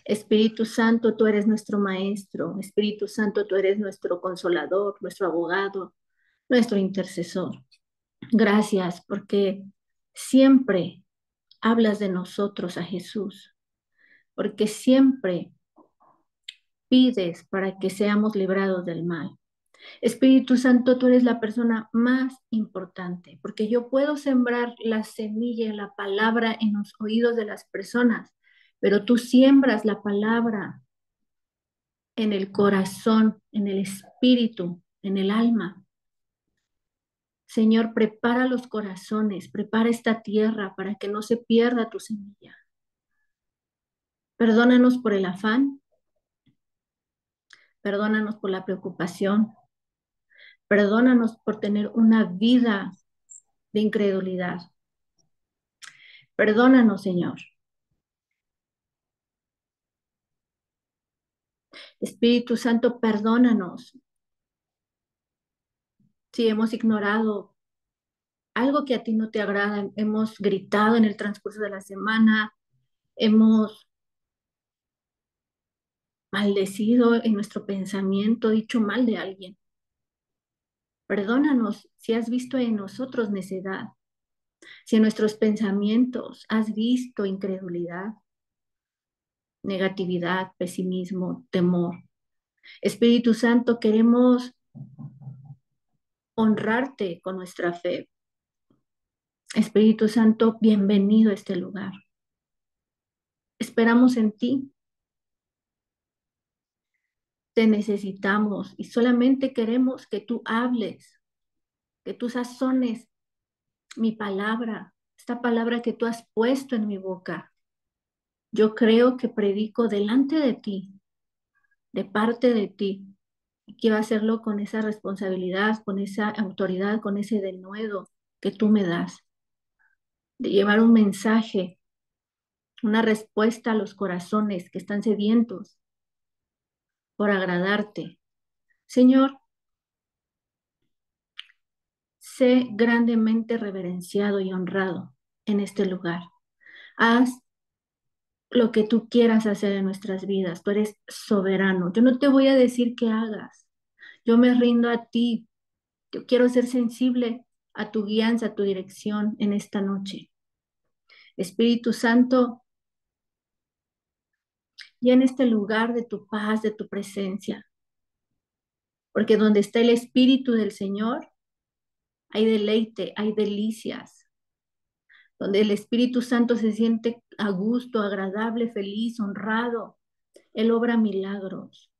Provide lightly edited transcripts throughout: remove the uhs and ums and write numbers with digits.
Espíritu Santo, tú eres nuestro maestro. Espíritu Santo, tú eres nuestro consolador, nuestro abogado, nuestro intercesor. Gracias porque siempre hablas de nosotros a Jesús, porque siempre pides para que seamos librados del mal. Espíritu Santo, tú eres la persona más importante, porque yo puedo sembrar la semilla, la palabra en los oídos de las personas, pero tú siembras la palabra en el corazón, en el espíritu, en el alma. Señor, prepara los corazones, prepara esta tierra para que no se pierda tu semilla. Perdónanos por el afán, perdónanos por la preocupación, perdónanos por tener una vida de incredulidad. Perdónanos, Señor. Espíritu Santo, perdónanos si hemos ignorado algo que a ti no te agrada, hemos gritado en el transcurso de la semana, hemos maldecido en nuestro pensamiento, dicho mal de alguien. Perdónanos si has visto en nosotros necedad, si en nuestros pensamientos has visto incredulidad, negatividad, pesimismo, temor. Espíritu Santo, queremos honrarte con nuestra fe. Espíritu Santo, bienvenido a este lugar. Esperamos en ti, te necesitamos y solamente queremos que tú hables, que tú sazones mi palabra, esta palabra que tú has puesto en mi boca. Yo creo que predico delante de ti, de parte de ti, y quiero hacerlo con esa responsabilidad, con esa autoridad, con ese denuedo que tú me das, de llevar un mensaje, una respuesta a los corazones que están sedientos por agradarte. Señor, sé grandemente reverenciado y honrado en este lugar. Haz lo que tú quieras hacer en nuestras vidas. Tú eres soberano. Yo no te voy a decir qué hagas. Yo me rindo a ti. Yo quiero ser sensible a tu guianza, a tu dirección en esta noche. Espíritu Santo, y en este lugar de tu paz, de tu presencia, porque donde está el Espíritu del Señor, hay deleite, hay delicias. Donde el Espíritu Santo se siente a gusto, agradable, feliz, honrado. Él obra milagros.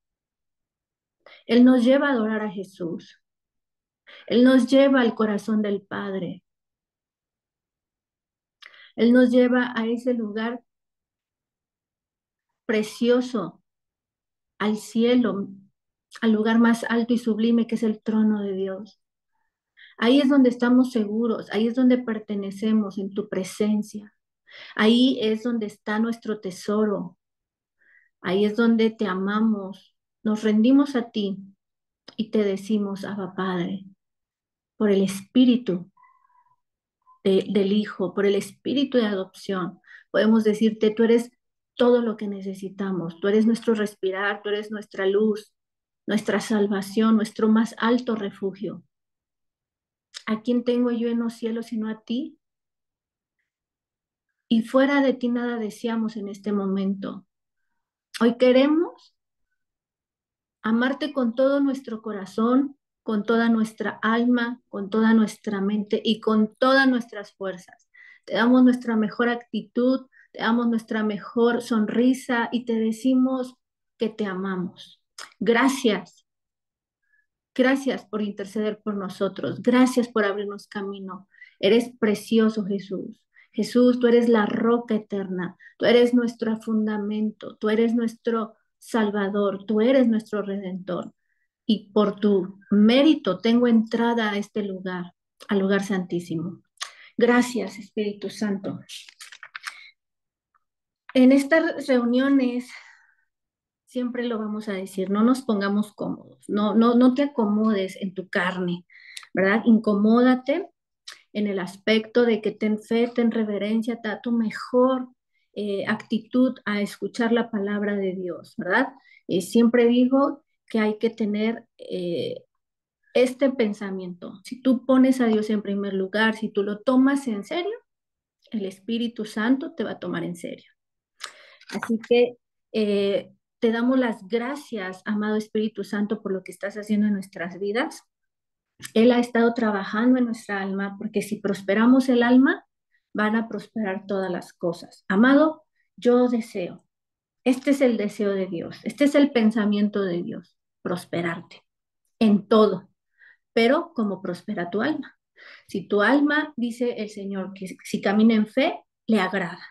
Él nos lleva a adorar a Jesús. Él nos lleva al corazón del Padre. Él nos lleva a ese lugar precioso, al cielo, al lugar más alto y sublime que es el trono de Dios. Ahí es donde estamos seguros, ahí es donde pertenecemos en tu presencia. Ahí es donde está nuestro tesoro. Ahí es donde te amamos. Nos rendimos a ti y te decimos, Abba Padre, por el Espíritu del Hijo, por el Espíritu de adopción. Podemos decirte, tú eres todo lo que necesitamos. Tú eres nuestro respirar, tú eres nuestra luz, nuestra salvación, nuestro más alto refugio. ¿A quién tengo yo en los cielos sino a ti? Y fuera de ti nada deseamos en este momento. Hoy queremos amarte con todo nuestro corazón, con toda nuestra alma, con toda nuestra mente y con todas nuestras fuerzas. Te damos nuestra mejor actitud, te damos nuestra mejor sonrisa y te decimos que te amamos. Gracias, gracias por interceder por nosotros, gracias por abrirnos camino. Eres precioso, Jesús. Jesús, tú eres la roca eterna, tú eres nuestro fundamento, tú eres nuestro Salvador, tú eres nuestro Redentor. Y por tu mérito tengo entrada a este lugar, al lugar santísimo. Gracias, Espíritu Santo. En estas reuniones siempre lo vamos a decir, no nos pongamos cómodos, no te acomodes en tu carne, ¿verdad? Incomódate en el aspecto de que ten fe, ten reverencia, da tu mejor actitud a escuchar la palabra de Dios, ¿verdad? Siempre digo que hay que tener este pensamiento. Si tú pones a Dios en primer lugar, si tú lo tomas en serio, el Espíritu Santo te va a tomar en serio. Así que te damos las gracias, amado Espíritu Santo, por lo que estás haciendo en nuestras vidas. Él ha estado trabajando en nuestra alma, porque si prosperamos el alma, van a prosperar todas las cosas. Amado, yo deseo, este es el deseo de Dios, este es el pensamiento de Dios, prosperarte en todo, pero como prospera tu alma. Si tu alma, dice el Señor, que si camina en fe, le agrada.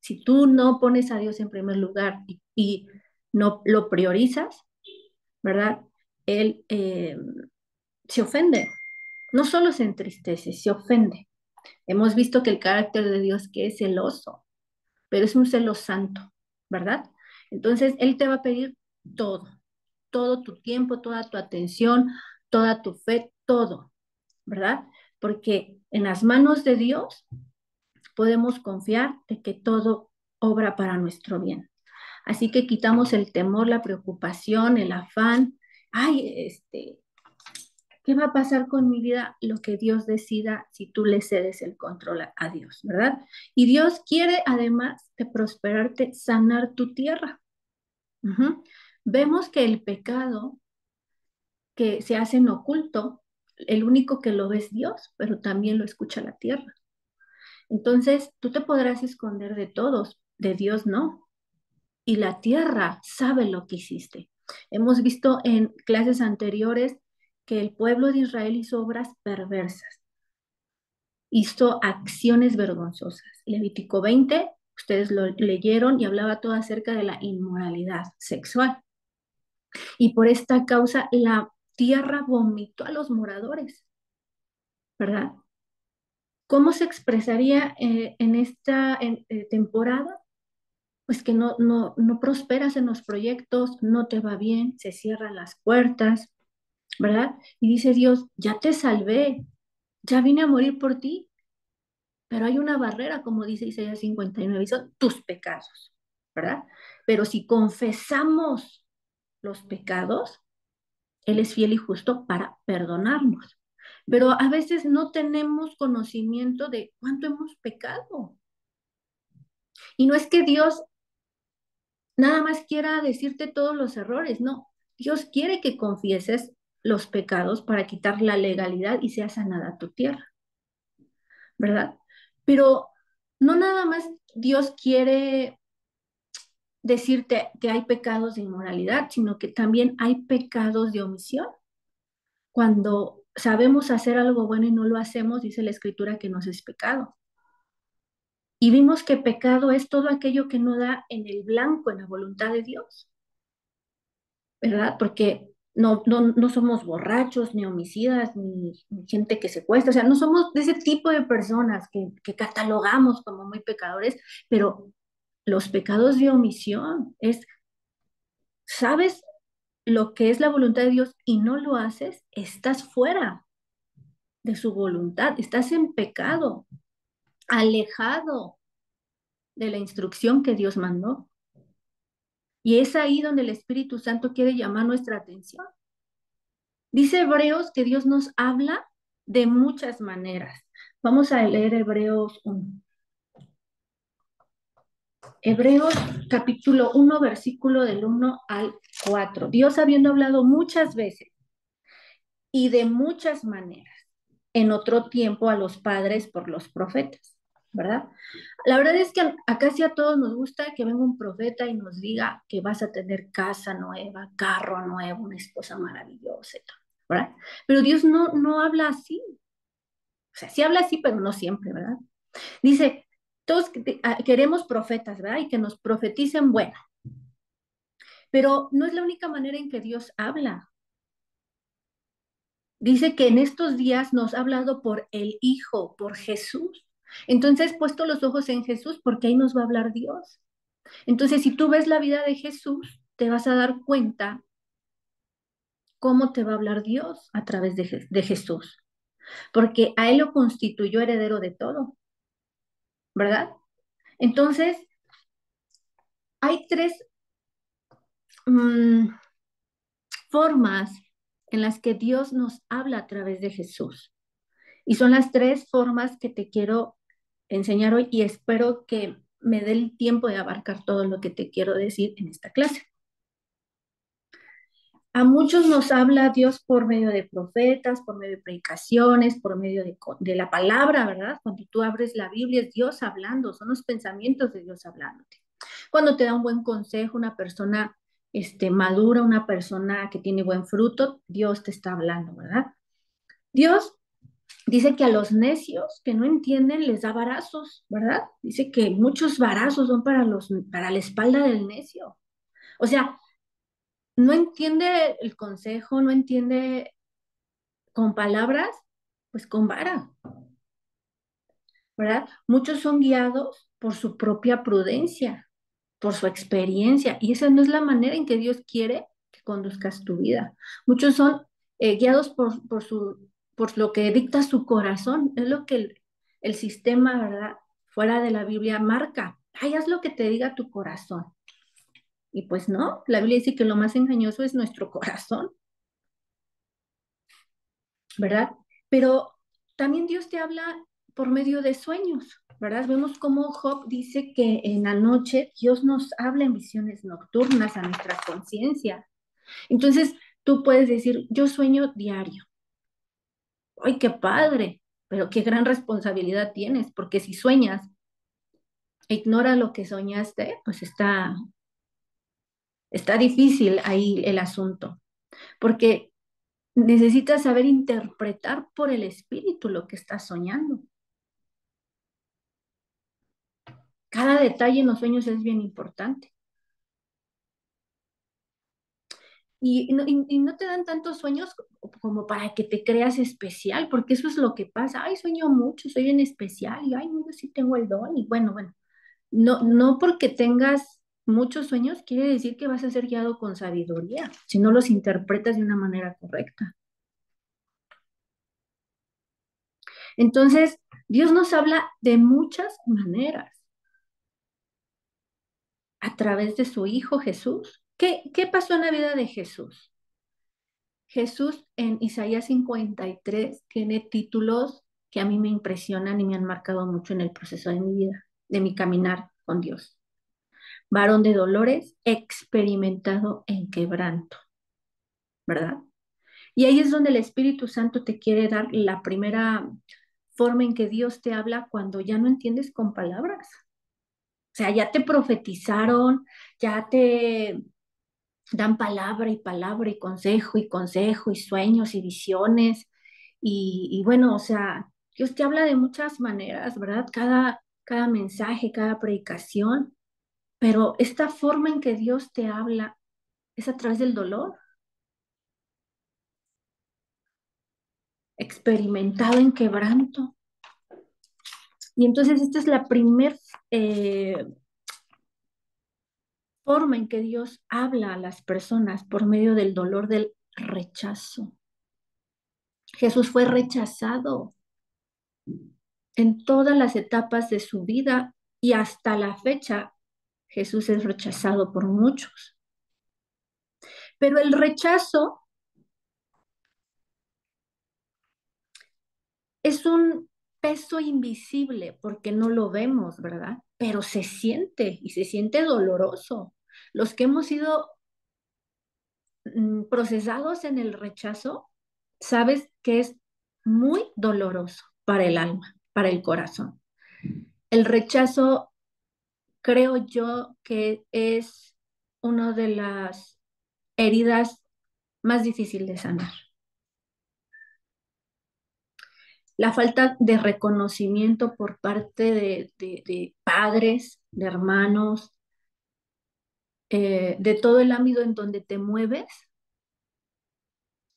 Si tú no pones a Dios en primer lugar y no lo priorizas, ¿verdad? Él se ofende. No solo se entristece, se ofende. Hemos visto que el carácter de Dios que es celoso, pero es un celo santo, ¿verdad? Entonces, Él te va a pedir todo, todo tu tiempo, toda tu atención, toda tu fe, todo, ¿verdad? Porque en las manos de Dios podemos confiar de que todo obra para nuestro bien. Así que quitamos el temor, la preocupación, el afán. Ay, ¿qué va a pasar con mi vida? Lo que Dios decida si tú le cedes el control a Dios, ¿verdad? Y Dios quiere, además de prosperarte, sanar tu tierra. Ujú. Vemos que el pecado que se hace en oculto, el único que lo ve es Dios, pero también lo escucha la tierra. Entonces, tú te podrás esconder de todos, de Dios no. Y la tierra sabe lo que hiciste. Hemos visto en clases anteriores que el pueblo de Israel hizo obras perversas, hizo acciones vergonzosas. Levítico 20, ustedes lo leyeron y hablaba todo acerca de la inmoralidad sexual. Y por esta causa la tierra vomitó a los moradores, ¿verdad? ¿Cómo se expresaría en esta temporada? Pues que no prosperas en los proyectos, no te va bien, se cierran las puertas, ¿verdad? Y dice Dios, ya te salvé, ya vine a morir por ti, pero hay una barrera, como dice Isaías 59, y son tus pecados, ¿verdad? Pero si confesamos los pecados, Él es fiel y justo para perdonarnos. Pero a veces no tenemos conocimiento de cuánto hemos pecado. Y no es que Dios nada más quiera decirte todos los errores, no. Dios quiere que confieses los pecados para quitar la legalidad y sea sanada tu tierra, ¿verdad? Pero no nada más Dios quiere decirte que hay pecados de inmoralidad, sino que también hay pecados de omisión. Cuando sabemos hacer algo bueno y no lo hacemos, dice la Escritura que nos es pecado. Y vimos que pecado es todo aquello que no da en el blanco, en la voluntad de Dios. ¿Verdad? Porque no somos borrachos, ni homicidas, ni gente que secuestra, o sea, no somos de ese tipo de personas que catalogamos como muy pecadores, pero los pecados de omisión es, ¿sabes lo que es la voluntad de Dios y no lo haces? Estás fuera de su voluntad, estás en pecado, alejado de la instrucción que Dios mandó. Y es ahí donde el Espíritu Santo quiere llamar nuestra atención. Dice Hebreos que Dios nos habla de muchas maneras. Vamos a leer Hebreos 1. Hebreos capítulo 1, versículo del 1 al 4. Dios habiendo hablado muchas veces y de muchas maneras en otro tiempo a los padres por los profetas, ¿verdad? La verdad es que acá sí a todos nos gusta que venga un profeta y nos diga que vas a tener casa nueva, carro nuevo, una esposa maravillosa, ¿verdad? Pero Dios no habla así. O sea, sí habla así, pero no siempre, ¿verdad? Dice, todos queremos profetas, ¿verdad? Y que nos profeticen bueno. Pero no es la única manera en que Dios habla. Dice que en estos días nos ha hablado por el Hijo, por Jesús. Entonces, puesto los ojos en Jesús, porque ahí nos va a hablar Dios. Entonces, si tú ves la vida de Jesús, te vas a dar cuenta cómo te va a hablar Dios a través de Jesús. Porque a Él lo constituyó heredero de todo, ¿verdad? Entonces, Hay tres mm, formas en las que Dios nos habla a través de Jesús. Y son las tres formas que te quiero enseñar hoy y espero que me dé el tiempo de abarcar todo lo que te quiero decir en esta clase. A muchos nos habla Dios por medio de profetas, por medio de predicaciones, por medio de la palabra, ¿verdad? Cuando tú abres la Biblia es Dios hablando, son los pensamientos de Dios hablándote. Cuando te da un buen consejo, una persona madura, una persona que tiene buen fruto, Dios te está hablando, ¿verdad? Dios dice que a los necios que no entienden les da varazos, ¿verdad? Dice que muchos varazos son para la espalda del necio. O sea, no entiende el consejo, no entiende con palabras, pues con vara, ¿verdad? Muchos son guiados por su propia prudencia, por su experiencia, y esa no es la manera en que Dios quiere que conduzcas tu vida. Muchos son guiados por lo que dicta su corazón, es lo que el sistema, ¿verdad? Fuera de la Biblia marca. Ay, haz lo que te diga tu corazón. Y pues no, la Biblia dice que lo más engañoso es nuestro corazón, ¿verdad? Pero también Dios te habla por medio de sueños, ¿verdad? Vemos cómo Job dice que en la noche Dios nos habla en visiones nocturnas a nuestra conciencia. Entonces, tú puedes decir, yo sueño diario. ¡Ay, qué padre! Pero qué gran responsabilidad tienes, porque si sueñas e ignora lo que soñaste, pues está difícil ahí el asunto, porque necesitas saber interpretar por el espíritu lo que estás soñando. Cada detalle en los sueños es bien importante. Y no te dan tantos sueños como para que te creas especial, porque eso es lo que pasa. Ay, sueño mucho, soy bien especial, y ay, no, yo sí tengo el don. Y bueno, no porque tengas muchos sueños quiere decir que vas a ser guiado con sabiduría, si no los interpretas de una manera correcta. Entonces, Dios nos habla de muchas maneras a través de su Hijo Jesús. ¿Qué pasó en la vida de Jesús? Jesús en Isaías 53 tiene títulos que a mí me impresionan y me han marcado mucho en el proceso de mi vida, de mi caminar con Dios. Varón de dolores, experimentado en quebranto, ¿verdad? Y ahí es donde el Espíritu Santo te quiere dar la primera forma en que Dios te habla cuando ya no entiendes con palabras. O sea, ya te profetizaron, ya te dan palabra y consejo y sueños y visiones. Y bueno, o sea, Dios te habla de muchas maneras, ¿verdad? Cada mensaje, cada predicación, pero esta forma en que Dios te habla es a través del dolor, experimentado en quebranto. Y entonces esta es la primera forma en que Dios habla a las personas por medio del dolor del rechazo. Jesús fue rechazado en todas las etapas de su vida y hasta la fecha Jesús es rechazado por muchos. Pero el rechazo es un peso invisible porque no lo vemos, ¿verdad? Pero se siente y se siente doloroso. Los que hemos sido procesados en el rechazo, sabes que es muy doloroso para el alma, para el corazón. El rechazo, creo yo, que es una de las heridas más difíciles de sanar. La falta de reconocimiento por parte de padres, de hermanos, de todo el ámbito en donde te mueves,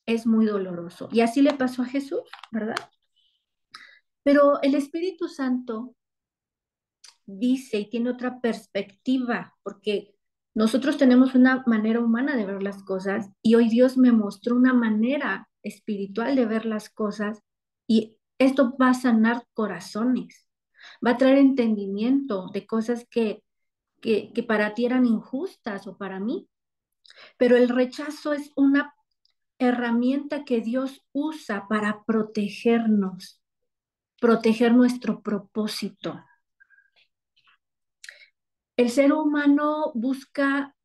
es muy doloroso. Y así le pasó a Jesús, ¿verdad? Pero el Espíritu Santo dice y tiene otra perspectiva, porque nosotros tenemos una manera humana de ver las cosas y hoy Dios me mostró una manera espiritual de ver las cosas y esto va a sanar corazones, va a traer entendimiento de cosas que que para ti eran injustas o para mí. Pero el rechazo es una herramienta que Dios usa para protegernos, proteger nuestro propósito. El ser humano busca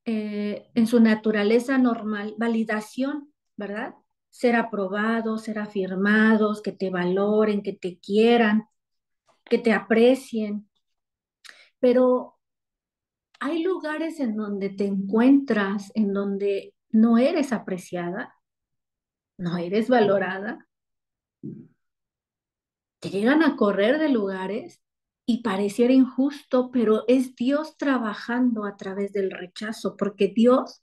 en su naturaleza normal validación, ¿verdad? Ser aprobados, ser afirmados, que te valoren, que te quieran, que te aprecien. Pero hay lugares en donde te encuentras, en donde no eres apreciada, no eres valorada, te llegan a correr de lugares y pareciera injusto, pero es Dios trabajando a través del rechazo, porque Dios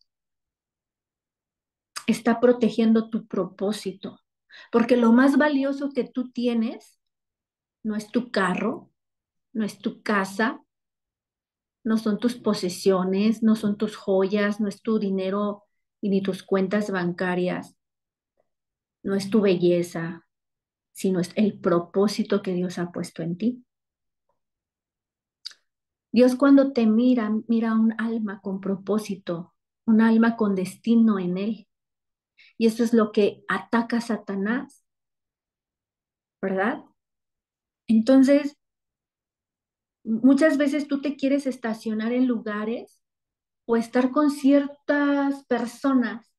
está protegiendo tu propósito, porque lo más valioso que tú tienes no es tu carro, no es tu casa, no son tus posesiones, no son tus joyas, no es tu dinero y ni tus cuentas bancarias, no es tu belleza, sino es el propósito que Dios ha puesto en ti. Dios cuando te mira, mira un alma con propósito, un alma con destino en él. Y eso es lo que ataca a Satanás, ¿verdad? Entonces, muchas veces tú te quieres estacionar en lugares o estar con ciertas personas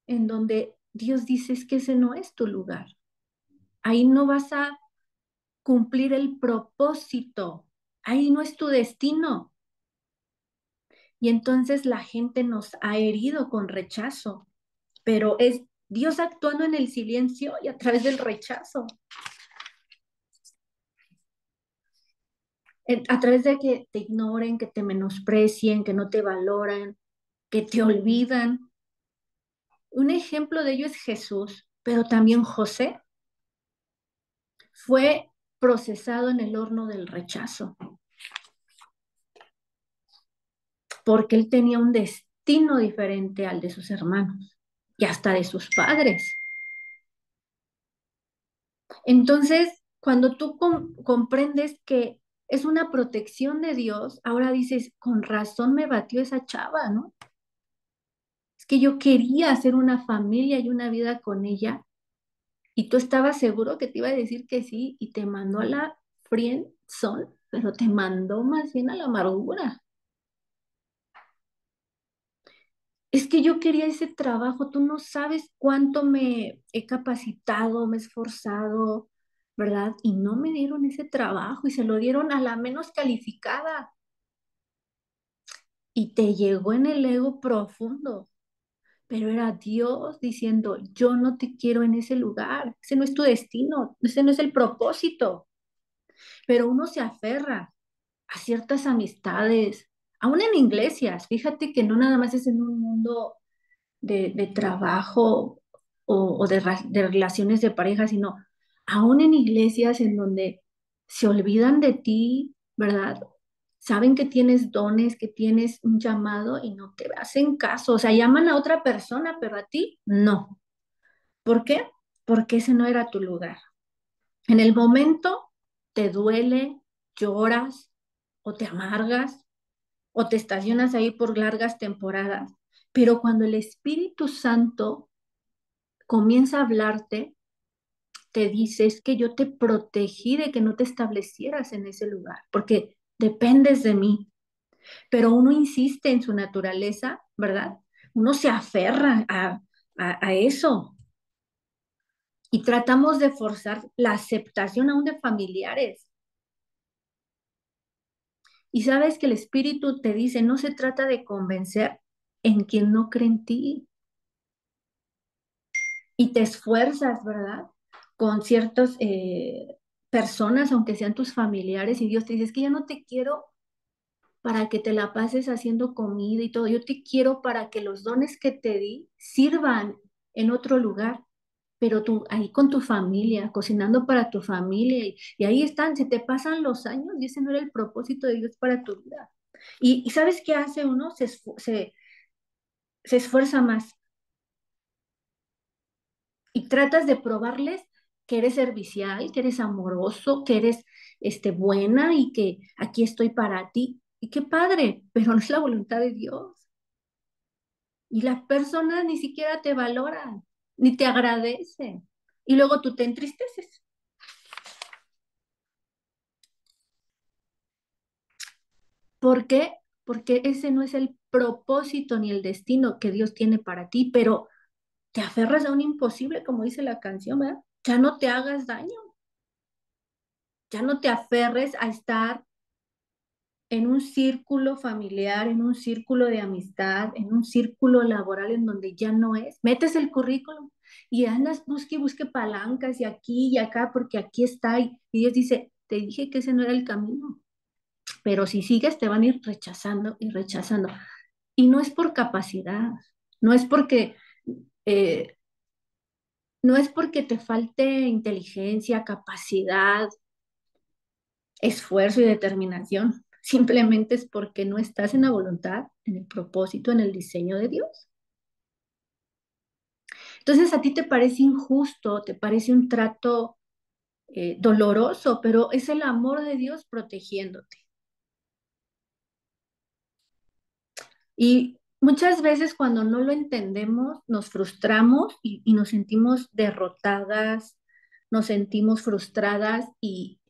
en donde Dios dice es que ese no es tu lugar. Ahí no vas a cumplir el propósito. Ahí no es tu destino. Y entonces la gente nos ha herido con rechazo, pero es Dios actuando en el silencio y a través del rechazo, a través de que te ignoren, que te menosprecien, que no te valoran, que te olvidan. Un ejemplo de ello es Jesús, pero también José fue procesado en el horno del rechazo, porque él tenía un destino diferente al de sus hermanos y hasta de sus padres. Entonces, cuando tú comprendes que es una protección de Dios, ahora dices, con razón me batió esa chava, ¿no? Es que yo quería hacer una familia y una vida con ella y tú estabas seguro que te iba a decir que sí y te mandó a la friendzone, pero te mandó más bien a la amargura. Es que yo quería ese trabajo, tú no sabes cuánto me he capacitado, me he esforzado, ¿verdad? Y no me dieron ese trabajo y se lo dieron a la menos calificada. Y te llegó en el ego profundo, pero era Dios diciendo, yo no te quiero en ese lugar, ese no es tu destino, ese no es el propósito. Pero uno se aferra a ciertas amistades, aún en iglesias, fíjate que no nada más es en un mundo de trabajo de relaciones de pareja, sino aún en iglesias en donde se olvidan de ti, ¿verdad? Saben que tienes dones, que tienes un llamado y no te hacen caso. O sea, llaman a otra persona, pero a ti no. ¿Por qué? Porque ese no era tu lugar. En el momento te duele, lloras o te amargas o te estacionas ahí por largas temporadas. Pero cuando el Espíritu Santo comienza a hablarte, te dice, es que yo te protegí de que no te establecieras en ese lugar, porque dependes de mí. Pero uno insiste en su naturaleza, ¿verdad? Uno se aferra a eso y tratamos de forzar la aceptación aún de familiares. Y sabes que el Espíritu te dice, no se trata de convencer en quien no cree en ti y te esfuerzas, ¿verdad? Con ciertas personas, aunque sean tus familiares, y Dios te dice, es que ya no te quiero para que te la pases haciendo comida y todo, yo te quiero para que los dones que te di sirvan en otro lugar, pero tú ahí con tu familia, cocinando para tu familia, y ahí están, se te pasan los años y ese no era el propósito de Dios para tu vida. Y ¿sabes qué hace uno? Se esfuerza más y tratas de probarles que eres servicial, que eres amoroso, que eres buena y que aquí estoy para ti. Y qué padre, pero no es la voluntad de Dios. Y las personas ni siquiera te valoran, ni te agradecen. Y luego tú te entristeces. ¿Por qué? Porque ese no es el propósito ni el destino que Dios tiene para ti, pero te aferras a un imposible, como dice la canción, ¿verdad? Ya no te hagas daño, ya no te aferres a estar en un círculo familiar, en un círculo de amistad, en un círculo laboral en donde ya no es. Metes el currículum y andas, busque y busque palancas y aquí y acá, porque aquí está. Y Dios dice, te dije que ese no era el camino, pero si sigues te van a ir rechazando y rechazando. Y no es por capacidad, no es porque, eh, no es porque te falte inteligencia, capacidad, esfuerzo y determinación. Simplemente es porque no estás en la voluntad, en el propósito, en el diseño de Dios. Entonces a ti te parece injusto, te parece un trato doloroso, pero es el amor de Dios protegiéndote. Y muchas veces cuando no lo entendemos, nos frustramos y nos sentimos derrotadas, nos sentimos frustradas y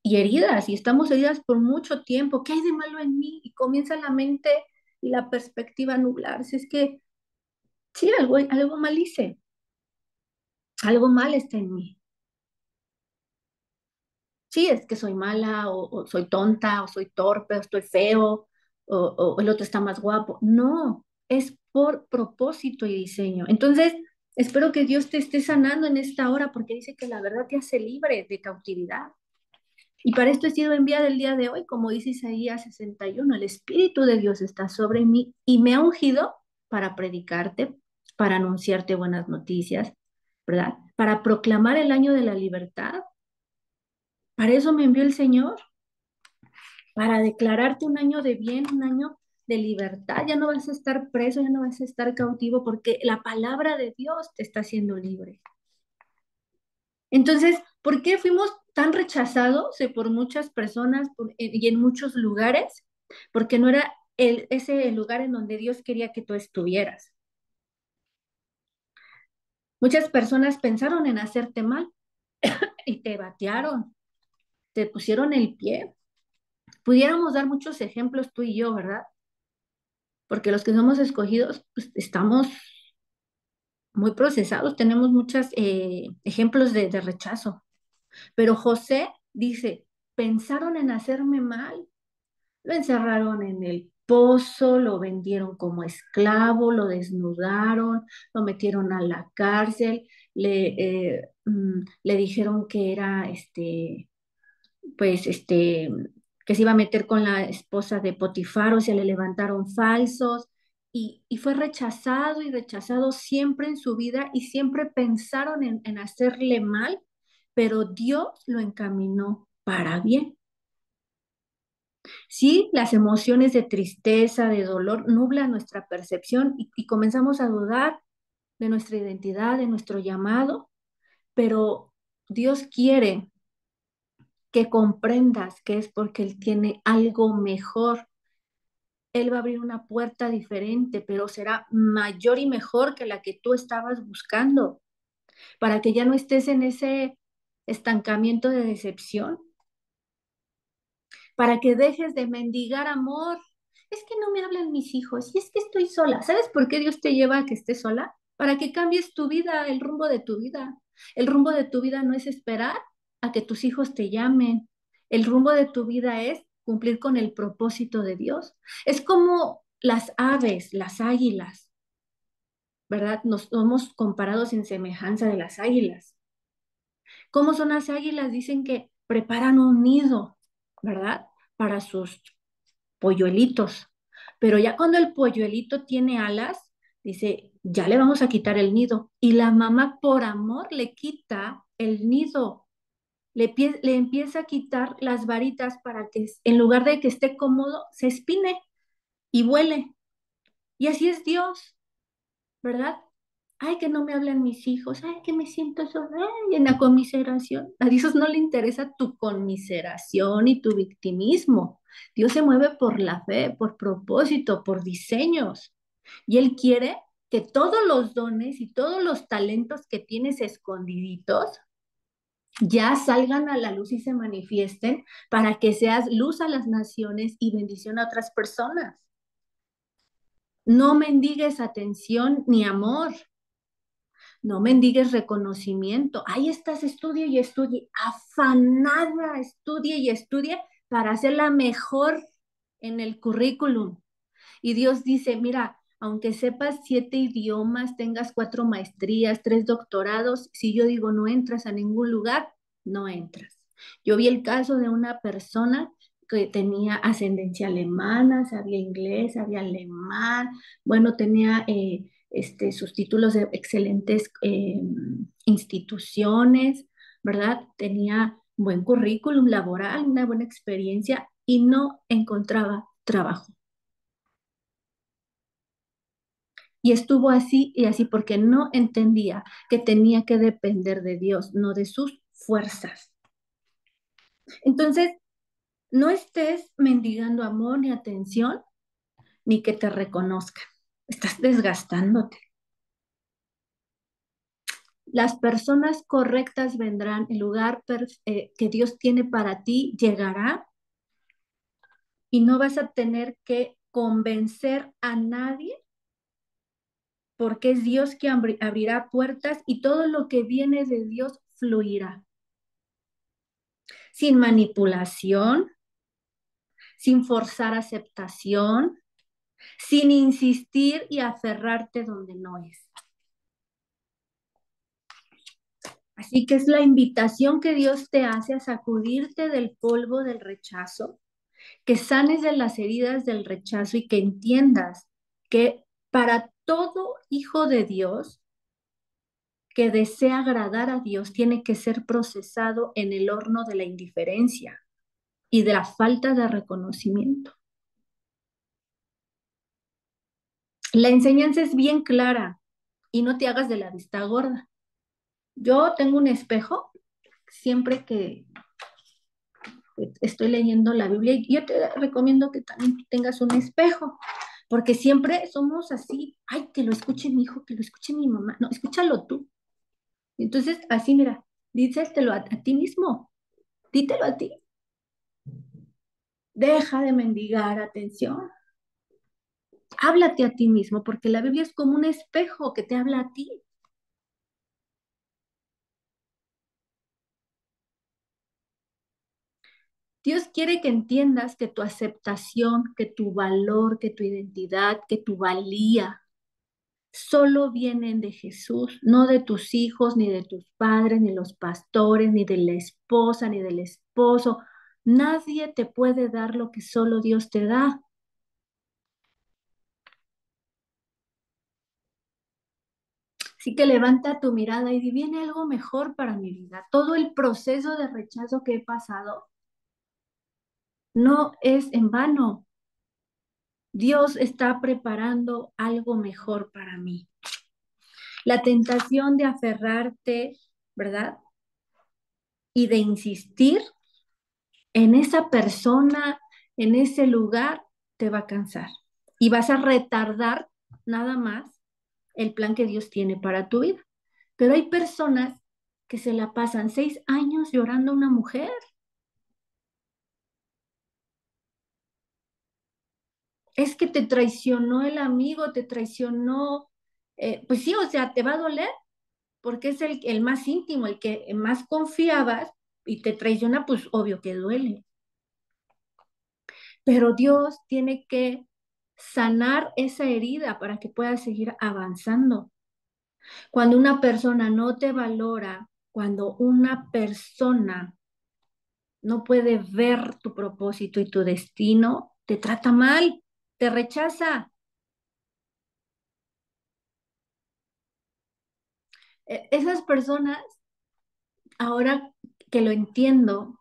heridas, y estamos heridas por mucho tiempo. ¿Qué hay de malo en mí? Y comienza la mente y la perspectiva a nublarse. Es que sí, algo mal hice, algo mal está en mí. Sí, es que soy mala, o soy tonta, o soy torpe, o estoy feo, o el otro está más guapo. No, es por propósito y diseño. Entonces, espero que Dios te esté sanando en esta hora, porque dice que la verdad te hace libre de cautividad. Y para esto he sido enviada el día de hoy, como dice Isaías 61, el Espíritu de Dios está sobre mí y me ha ungido para predicarte, para anunciarte buenas noticias, ¿verdad? Para proclamar el año de la libertad. Para eso me envió el Señor, para declararte un año de bien, un año de libertad. Ya no vas a estar preso, ya no vas a estar cautivo, porque la palabra de Dios te está haciendo libre. Entonces, ¿por qué fuimos tan rechazados por muchas personas y en muchos lugares? Porque no era ese el lugar en donde Dios quería que tú estuvieras. Muchas personas pensaron en hacerte mal y te batearon, te pusieron el pie. Pudiéramos dar muchos ejemplos tú y yo, ¿verdad? Porque los que somos escogidos, pues estamos muy procesados, tenemos muchos ejemplos de rechazo. Pero José dice, pensaron en hacerme mal, lo encerraron en el pozo, lo vendieron como esclavo, lo desnudaron, lo metieron a la cárcel, le dijeron que era pues que se iba a meter con la esposa de Potifar, o sea, le levantaron falsos y fue rechazado y rechazado siempre en su vida y siempre pensaron en hacerle mal, pero Dios lo encaminó para bien. Sí, las emociones de tristeza, de dolor, nublan nuestra percepción y comenzamos a dudar de nuestra identidad, de nuestro llamado, pero Dios quiere que comprendas que es porque Él tiene algo mejor. Él va a abrir una puerta diferente, pero será mayor y mejor que la que tú estabas buscando, para que ya no estés en ese estancamiento de decepción, para que dejes de mendigar amor. Es que no me hablan mis hijos y es que estoy sola. ¿Sabes por qué Dios te lleva a que estés sola? Para que cambies tu vida, el rumbo de tu vida. El rumbo de tu vida no es esperar a que tus hijos te llamen. El rumbo de tu vida es cumplir con el propósito de Dios. Es como las aves, las águilas, ¿verdad? Nos somos comparados en semejanza de las águilas. ¿Cómo son las águilas? Dicen que preparan un nido, ¿verdad? Para sus polluelitos. Pero ya cuando el polluelito tiene alas, dice, ya le vamos a quitar el nido. Y la mamá por amor le quita el nido, le empieza a quitar las varitas para que en lugar de que esté cómodo, se espine y vuele. Y así es Dios, ¿verdad? Ay, que no me hablan mis hijos, ay, que me siento sola, ay, en la conmiseración. A Dios no le interesa tu conmiseración y tu victimismo. Dios se mueve por la fe, por propósito, por diseños. Y Él quiere que todos los dones y todos los talentos que tienes escondiditos ya salgan a la luz y se manifiesten para que seas luz a las naciones y bendición a otras personas. No mendigues atención ni amor. No mendigues reconocimiento. Ahí estás, estudie y estudie. Afanada, estudie y estudie para ser la mejor en el currículum. Y Dios dice, mira, aunque sepas 7 idiomas, tengas 4 maestrías, 3 doctorados, si yo digo no entras a ningún lugar, no entras. Yo vi el caso de una persona que tenía ascendencia alemana, sabía inglés, sabía alemán, bueno, tenía sus títulos de excelentes instituciones, ¿verdad? Tenía buen currículum laboral, una buena experiencia y no encontraba trabajo. Y estuvo así y así porque no entendía que tenía que depender de Dios, no de sus fuerzas. Entonces, no estés mendigando amor ni atención, ni que te reconozcan. Estás desgastándote. Las personas correctas vendrán, el lugar que Dios tiene para ti llegará y no vas a tener que convencer a nadie porque es Dios que abrirá puertas y todo lo que viene de Dios fluirá. Sin manipulación, sin forzar aceptación, sin insistir y aferrarte donde no es. Así que es la invitación que Dios te hace a sacudirte del polvo del rechazo, que sanes de las heridas del rechazo y que entiendas que para todo hijo de Dios que desea agradar a Dios tiene que ser procesado en el horno de la indiferencia y de la falta de reconocimiento. La enseñanza es bien clara y no te hagas de la vista gorda. Yo tengo un espejo siempre que estoy leyendo la Biblia y yo te recomiendo que también tú tengas un espejo, porque siempre somos así, ay, que lo escuche mi hijo, que lo escuche mi mamá, no, escúchalo tú. Entonces, así mira, díselo a ti mismo, dítelo a ti, deja de mendigar atención, háblate a ti mismo, porque la Biblia es como un espejo que te habla a ti. Dios quiere que entiendas que tu aceptación, que tu valor, que tu identidad, que tu valía solo vienen de Jesús, no de tus hijos, ni de tus padres, ni los pastores, ni de la esposa, ni del esposo. Nadie te puede dar lo que solo Dios te da. Así que levanta tu mirada y di, viene algo mejor para mi vida. Todo el proceso de rechazo que he pasado no es en vano. Dios está preparando algo mejor para mí. La tentación de aferrarte, ¿verdad? Y de insistir en esa persona, en ese lugar, te va a cansar. Y vas a retardar nada más el plan que Dios tiene para tu vida. Pero hay personas que se la pasan 6 años llorando a una mujer. Es que te traicionó el amigo, te traicionó. Pues sí, o sea, te va a doler porque es el más íntimo, el que más confiabas y te traiciona, pues obvio que duele. Pero Dios tiene que sanar esa herida para que puedas seguir avanzando. Cuando una persona no te valora, cuando una persona no puede ver tu propósito y tu destino, te trata mal, te rechaza. Esas personas, ahora que lo entiendo,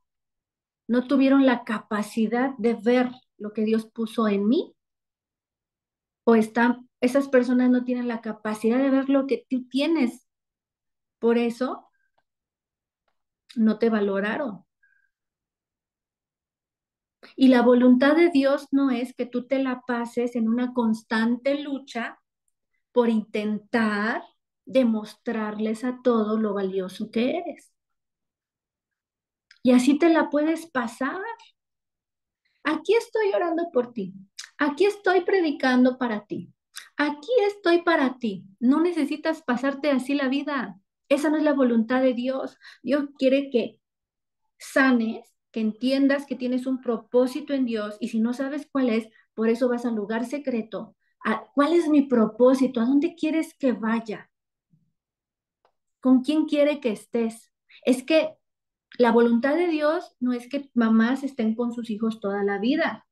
no tuvieron la capacidad de ver lo que Dios puso en mí o están Esas personas no tienen la capacidad de ver lo que tú tienes. Por eso no te valoraron. Y la voluntad de Dios no es que tú te la pases en una constante lucha por intentar demostrarles a todos lo valioso que eres. Y así te la puedes pasar. Aquí estoy orando por ti. Aquí estoy predicando para ti. Aquí estoy para ti. No necesitas pasarte así la vida. Esa no es la voluntad de Dios. Dios quiere que sanes, que entiendas que tienes un propósito en Dios y si no sabes cuál es, por eso vas al lugar secreto. ¿Cuál es mi propósito? ¿A dónde quieres que vaya? ¿Con quién quiere que estés? Es que la voluntad de Dios no es que mamás estén con sus hijos toda la vida,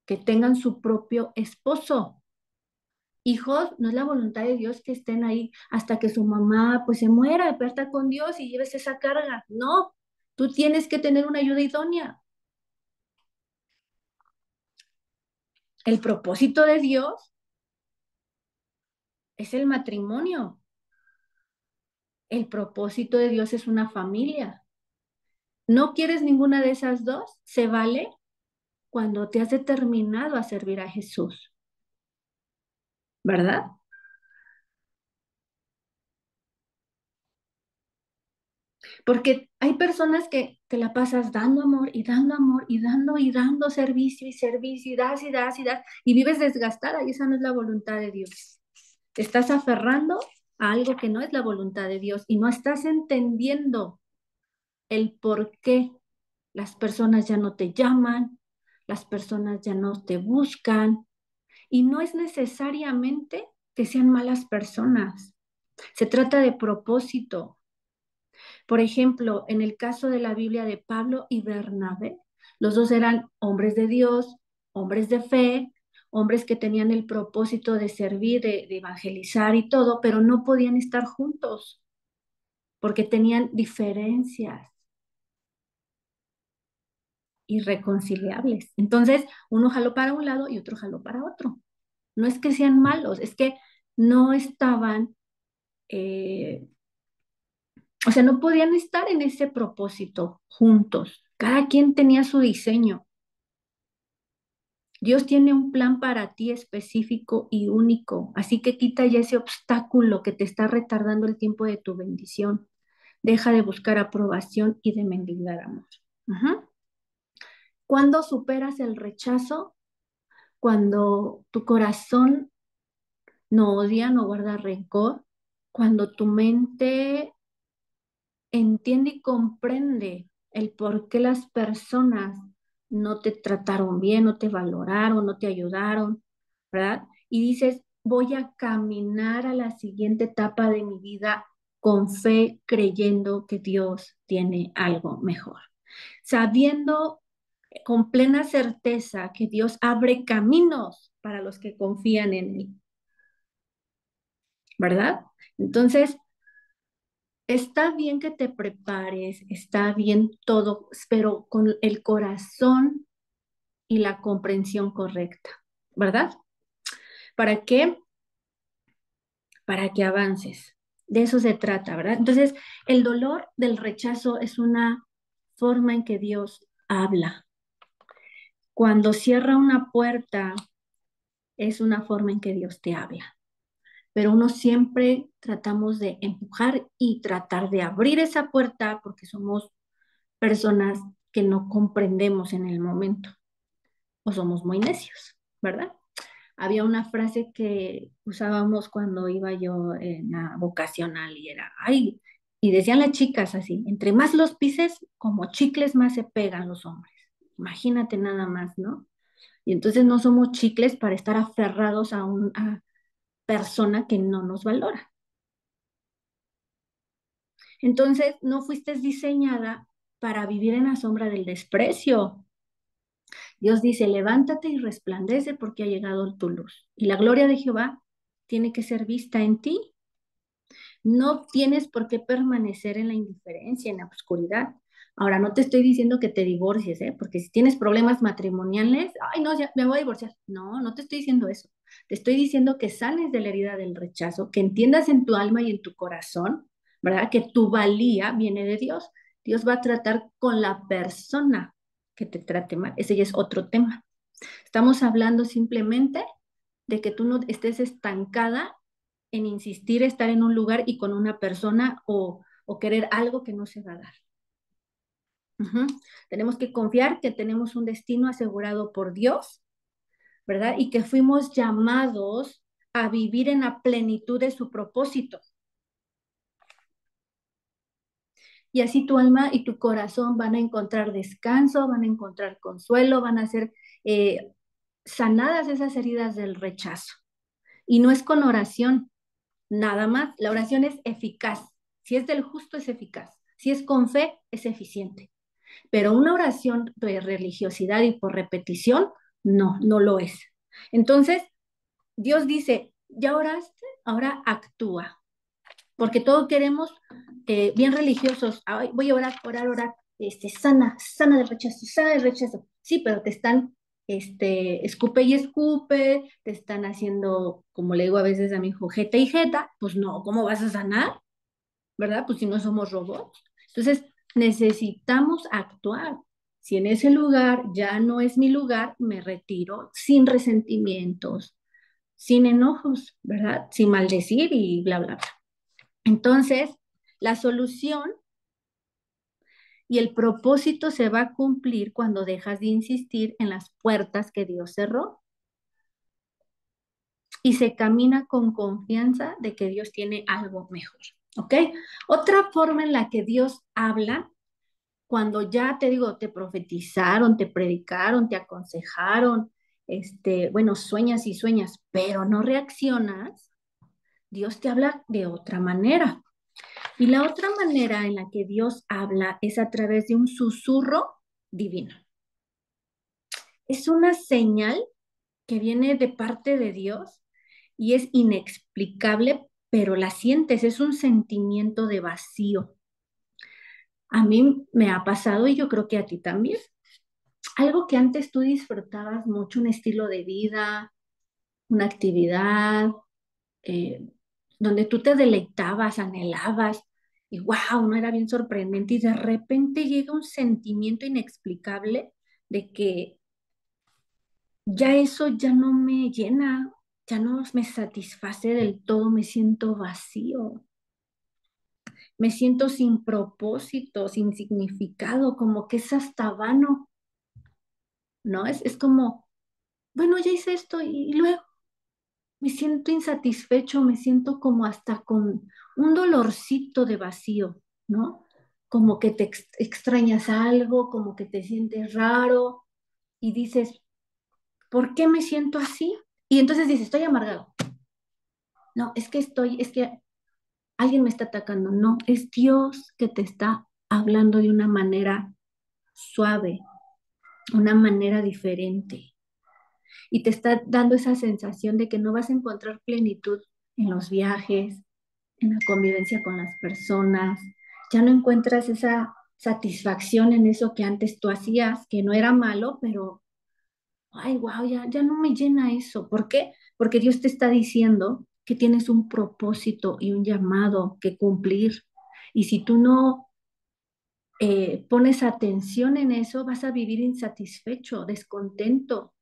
que tengan su propio esposo. Hijos, no es la voluntad de Dios que estén ahí hasta que su mamá pues se muera, estar con Dios y lleves esa carga. No, tú tienes que tener una ayuda idónea. El propósito de Dios es el matrimonio. El propósito de Dios es una familia. ¿No quieres ninguna de esas dos? Se vale cuando te has determinado a servir a Jesús, ¿verdad? Porque hay personas que te la pasas dando amor y dando amor y dando servicio y das y das y das y vives desgastada y esa no es la voluntad de Dios. Te estás aferrando a algo que no es la voluntad de Dios y no estás entendiendo el por qué las personas ya no te llaman, las personas ya no te buscan y no es necesariamente que sean malas personas. Se trata de propósito. Por ejemplo, en el caso de la Biblia de Pablo y Bernabé, los dos eran hombres de Dios, hombres de fe, hombres que tenían el propósito de servir, de evangelizar y todo, pero no podían estar juntos porque tenían diferencias irreconciliables. Entonces, uno jaló para un lado y otro jaló para otro. No es que sean malos, es que no estaban, eh, o sea, no podían estar en ese propósito juntos. Cada quien tenía su diseño. Dios tiene un plan para ti específico y único, así que quita ya ese obstáculo que te está retardando el tiempo de tu bendición. Deja de buscar aprobación y de mendigar amor. Ajá. ¿Cuándo superas el rechazo? Cuando tu corazón no odia, no guarda rencor, cuando tu mente entiende y comprende el por qué las personas no te trataron bien, no te valoraron, no te ayudaron, ¿verdad? Y dices, voy a caminar a la siguiente etapa de mi vida con fe, creyendo que Dios tiene algo mejor, sabiendo con plena certeza que Dios abre caminos para los que confían en Él, ¿verdad? Entonces, está bien que te prepares, está bien todo, pero con el corazón y la comprensión correcta, ¿verdad? ¿Para qué? Para que avances. De eso se trata, ¿verdad? Entonces, el dolor del rechazo es una forma en que Dios habla. Cuando cierra una puerta, es una forma en que Dios te habla. Pero uno siempre tratamos de empujar y tratar de abrir esa puerta porque somos personas que no comprendemos en el momento o somos muy necios, ¿verdad? Había una frase que usábamos cuando iba yo en la vocacional y era, ay, y decían las chicas así, entre más los pises, como chicles más se pegan los hombres. Imagínate nada más, ¿no? Y entonces no somos chicles para estar aferrados a una persona que no nos valora. Entonces no fuiste diseñada para vivir en la sombra del desprecio. Dios dice, levántate y resplandece porque ha llegado tu luz. Y la gloria de Jehová tiene que ser vista en ti. No tienes por qué permanecer en la indiferencia, en la oscuridad. Ahora, no te estoy diciendo que te divorcies, ¿eh? Porque si tienes problemas matrimoniales, ay, no, ya me voy a divorciar. No, no te estoy diciendo eso. Te estoy diciendo que sanes de la herida del rechazo, que entiendas en tu alma y en tu corazón, ¿verdad? Que tu valía viene de Dios. Dios va a tratar con la persona que te trate mal. Ese ya es otro tema. Estamos hablando simplemente de que tú no estés estancada en insistir estar en un lugar y con una persona o querer algo que no se va a dar. Ujú. Tenemos que confiar que tenemos un destino asegurado por Dios, ¿verdad? Y que fuimos llamados a vivir en la plenitud de su propósito. Y así tu alma y tu corazón van a encontrar descanso, van a encontrar consuelo, van a ser eh, sanadas esas heridas del rechazo. Y no es con oración, nada más. La oración es eficaz. Si es del justo, es eficaz. Si es con fe, es eficiente. Pero una oración de religiosidad y por repetición, no, no lo es. Entonces, Dios dice, ya oraste, ahora actúa, porque todos queremos bien religiosos. Ay, voy a orar, orar, orar, sana, sana del rechazo, sana del rechazo. Sí, pero te están, escupe y escupe, te están haciendo, como le digo a veces a mi hijo, jeta y jeta, pues no, ¿cómo vas a sanar? ¿Verdad? Pues si no somos robots. Entonces, necesitamos actuar. Si en ese lugar ya no es mi lugar, me retiro sin resentimientos, sin enojos, ¿verdad? Sin maldecir y bla, bla, bla. Entonces, la solución y el propósito se va a cumplir cuando dejas de insistir en las puertas que Dios cerró y se camina con confianza de que Dios tiene algo mejor. ¿Ok? Otra forma en la que Dios habla cuando ya te digo, te profetizaron, te predicaron, te aconsejaron, bueno, sueñas y sueñas, pero no reaccionas, Dios te habla de otra manera. Y la otra manera en la que Dios habla es a través de un susurro divino. Es una señal que viene de parte de Dios y es inexplicable, pero la sientes, es un sentimiento de vacío. A mí me ha pasado y yo creo que a ti también. Algo que antes tú disfrutabas mucho, un estilo de vida, una actividad, eh, donde tú te deleitabas, anhelabas, y wow, no era bien sorprendente, y de repente llega un sentimiento inexplicable de que ya eso ya no me llena, ya no me satisface del todo, me siento vacío, me siento sin propósito, sin significado, como que es hasta vano, ¿no? Es como, bueno, ya hice esto y luego me siento insatisfecho, me siento como hasta con un dolorcito de vacío, ¿no? Como que te extrañas algo, como que te sientes raro y dices, ¿por qué me siento así? Y entonces dices, estoy amargado. No, es que alguien me está atacando. No, es Dios que te está hablando de una manera suave, una manera diferente. Y te está dando esa sensación de que no vas a encontrar plenitud en los viajes, en la convivencia con las personas, ya no encuentras esa satisfacción en eso que antes tú hacías, que no era malo, pero, ay, wow, ya no me llena eso. ¿Por qué? Porque Dios te está diciendo que tienes un propósito y un llamado que cumplir. Y si tú no pones atención en eso, vas a vivir insatisfecho, descontento.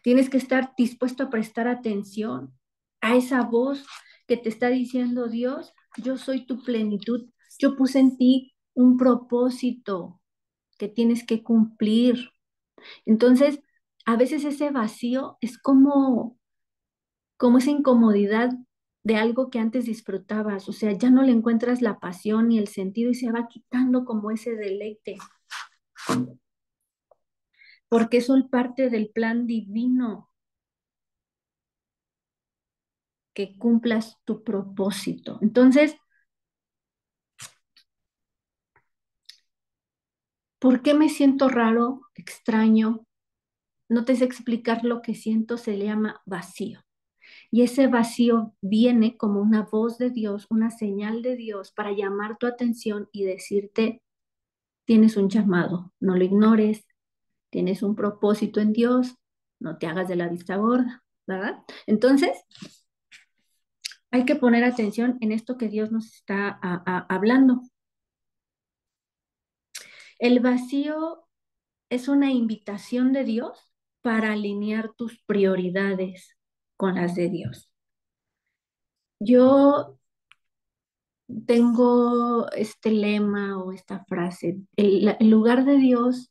Tienes que estar dispuesto a prestar atención a esa voz que te está diciendo Dios, yo soy tu plenitud, yo puse en ti un propósito que tienes que cumplir. Entonces, a veces ese vacío es como esa incomodidad de algo que antes disfrutabas, o sea, ya no le encuentras la pasión y el sentido y se va quitando como ese deleite, porque son parte del plan divino, que cumplas tu propósito. Entonces, ¿por qué me siento raro, extraño? No te sé explicar lo que siento, se le llama vacío. Y ese vacío viene como una voz de Dios, una señal de Dios para llamar tu atención y decirte, tienes un llamado, no lo ignores, tienes un propósito en Dios, no te hagas de la vista gorda, ¿verdad? Entonces, hay que poner atención en esto que Dios nos está hablando. El vacío es una invitación de Dios para alinear tus prioridades con las de Dios. Yo tengo este lema o esta frase, el lugar de Dios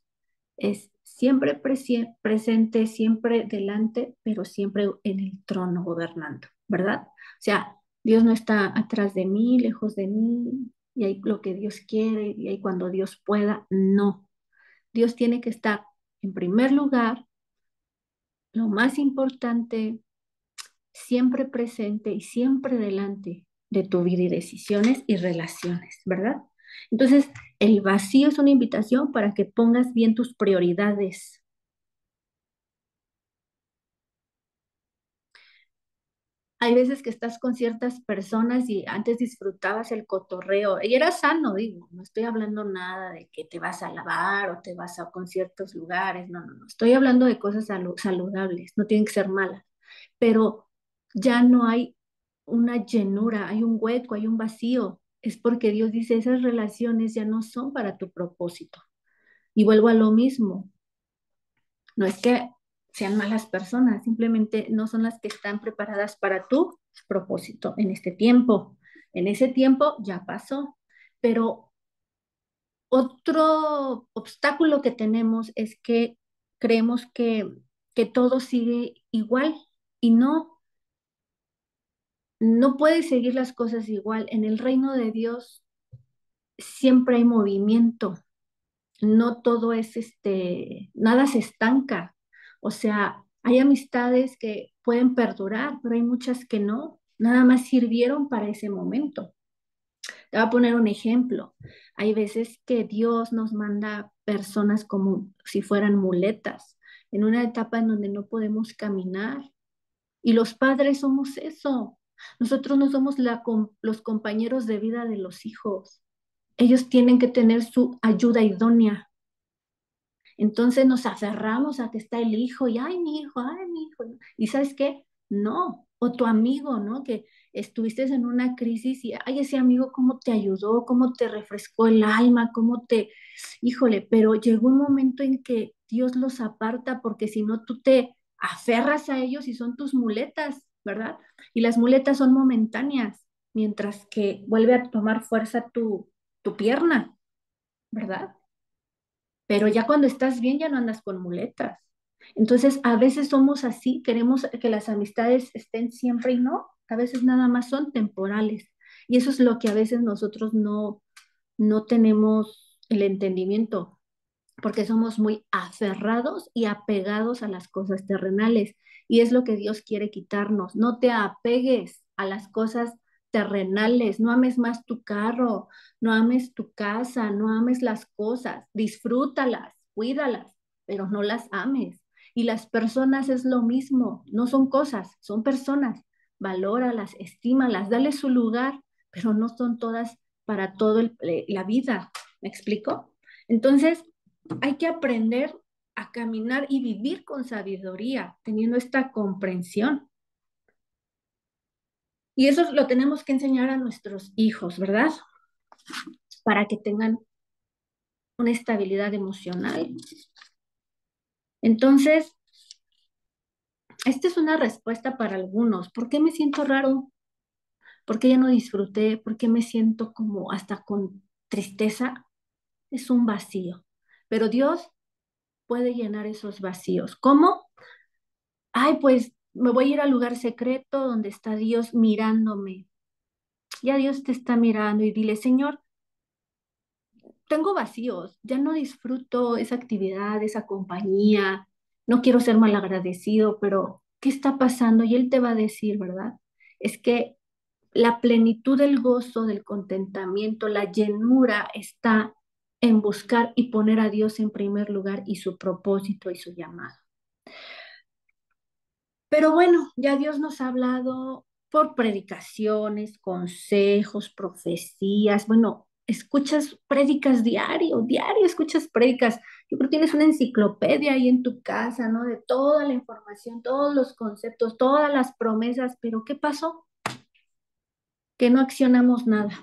es siempre presente, siempre delante, pero siempre en el trono gobernando, ¿verdad? O sea, Dios no está atrás de mí, lejos de mí, y hay lo que Dios quiere, y hay cuando Dios pueda, no. Dios tiene que estar en primer lugar, lo más importante, siempre presente y siempre delante de tu vida y decisiones y relaciones, ¿verdad? Entonces, el vacío es una invitación para que pongas bien tus prioridades. Hay veces que estás con ciertas personas y antes disfrutabas el cotorreo y era sano, digo, no estoy hablando nada de que te vas a lavar o te vas a conciertos lugares, no, no, no, estoy hablando de cosas saludables, no tienen que ser malas, pero ya no hay una llenura, hay un hueco, hay un vacío, es porque Dios dice, esas relaciones ya no son para tu propósito. Y vuelvo a lo mismo, no es que sean malas personas, simplemente no son las que están preparadas para tu propósito en este tiempo. En ese tiempo ya pasó, pero otro obstáculo que tenemos es que creemos que todo sigue igual y no, no puede seguir las cosas igual. En el reino de Dios siempre hay movimiento, no todo es nada se estanca. O sea, hay amistades que pueden perdurar, pero hay muchas que no, nada más sirvieron para ese momento. Te voy a poner un ejemplo. Hay veces que Dios nos manda personas como si fueran muletas, en una etapa en donde no podemos caminar. Y los padres somos eso. Nosotros no somos los compañeros de vida de los hijos. Ellos tienen que tener su ayuda idónea. Entonces nos aferramos a que está el hijo y, ay, mi hijo, ay, mi hijo. ¿Y sabes qué? No. O tu amigo, ¿no? Que estuviste en una crisis y, ay, ese amigo, ¿cómo te ayudó? ¿Cómo te refrescó el alma? ¿Cómo te... Híjole, pero llegó un momento en que Dios los aparta porque si no tú te aferras a ellos y son tus muletas, ¿verdad? Y las muletas son momentáneas, mientras que vuelve a tomar fuerza tu pierna, ¿verdad? Pero ya cuando estás bien ya no andas con muletas. Entonces, a veces somos así, queremos que las amistades estén siempre y no, a veces nada más son temporales. Y eso es lo que a veces nosotros no tenemos el entendimiento porque somos muy aferrados y apegados a las cosas terrenales. Y es lo que Dios quiere quitarnos. No te apegues a las cosas terrenales, no ames más tu carro, no ames tu casa, no ames las cosas, disfrútalas, cuídalas, pero no las ames. Y las personas es lo mismo, no son cosas, son personas. Valóralas, estímalas, dale su lugar, pero no son todas para toda la vida. ¿Me explico? Entonces, hay que aprender a caminar y vivir con sabiduría, teniendo esta comprensión. Y eso lo tenemos que enseñar a nuestros hijos, ¿verdad? Para que tengan una estabilidad emocional. Entonces, esta es una respuesta para algunos. ¿Por qué me siento raro? ¿Por qué ya no disfruté? ¿Por qué me siento como hasta con tristeza? Es un vacío. Pero Dios puede llenar esos vacíos. ¿Cómo? Ay, pues me voy a ir al lugar secreto donde está Dios mirándome. Ya Dios te está mirando y dile, Señor, tengo vacíos, ya no disfruto esa actividad, esa compañía, no quiero ser malagradecido, pero ¿qué está pasando? Y Él te va a decir, ¿verdad? Es que la plenitud del gozo, del contentamiento, la llenura está en buscar y poner a Dios en primer lugar y su propósito y su llamado. Pero bueno, ya Dios nos ha hablado por predicaciones, consejos, profecías. Bueno, escuchas prédicas diario, diario escuchas prédicas. Yo creo que tienes una enciclopedia ahí en tu casa, ¿no? De toda la información, todos los conceptos, todas las promesas. Pero ¿qué pasó? Que no accionamos nada.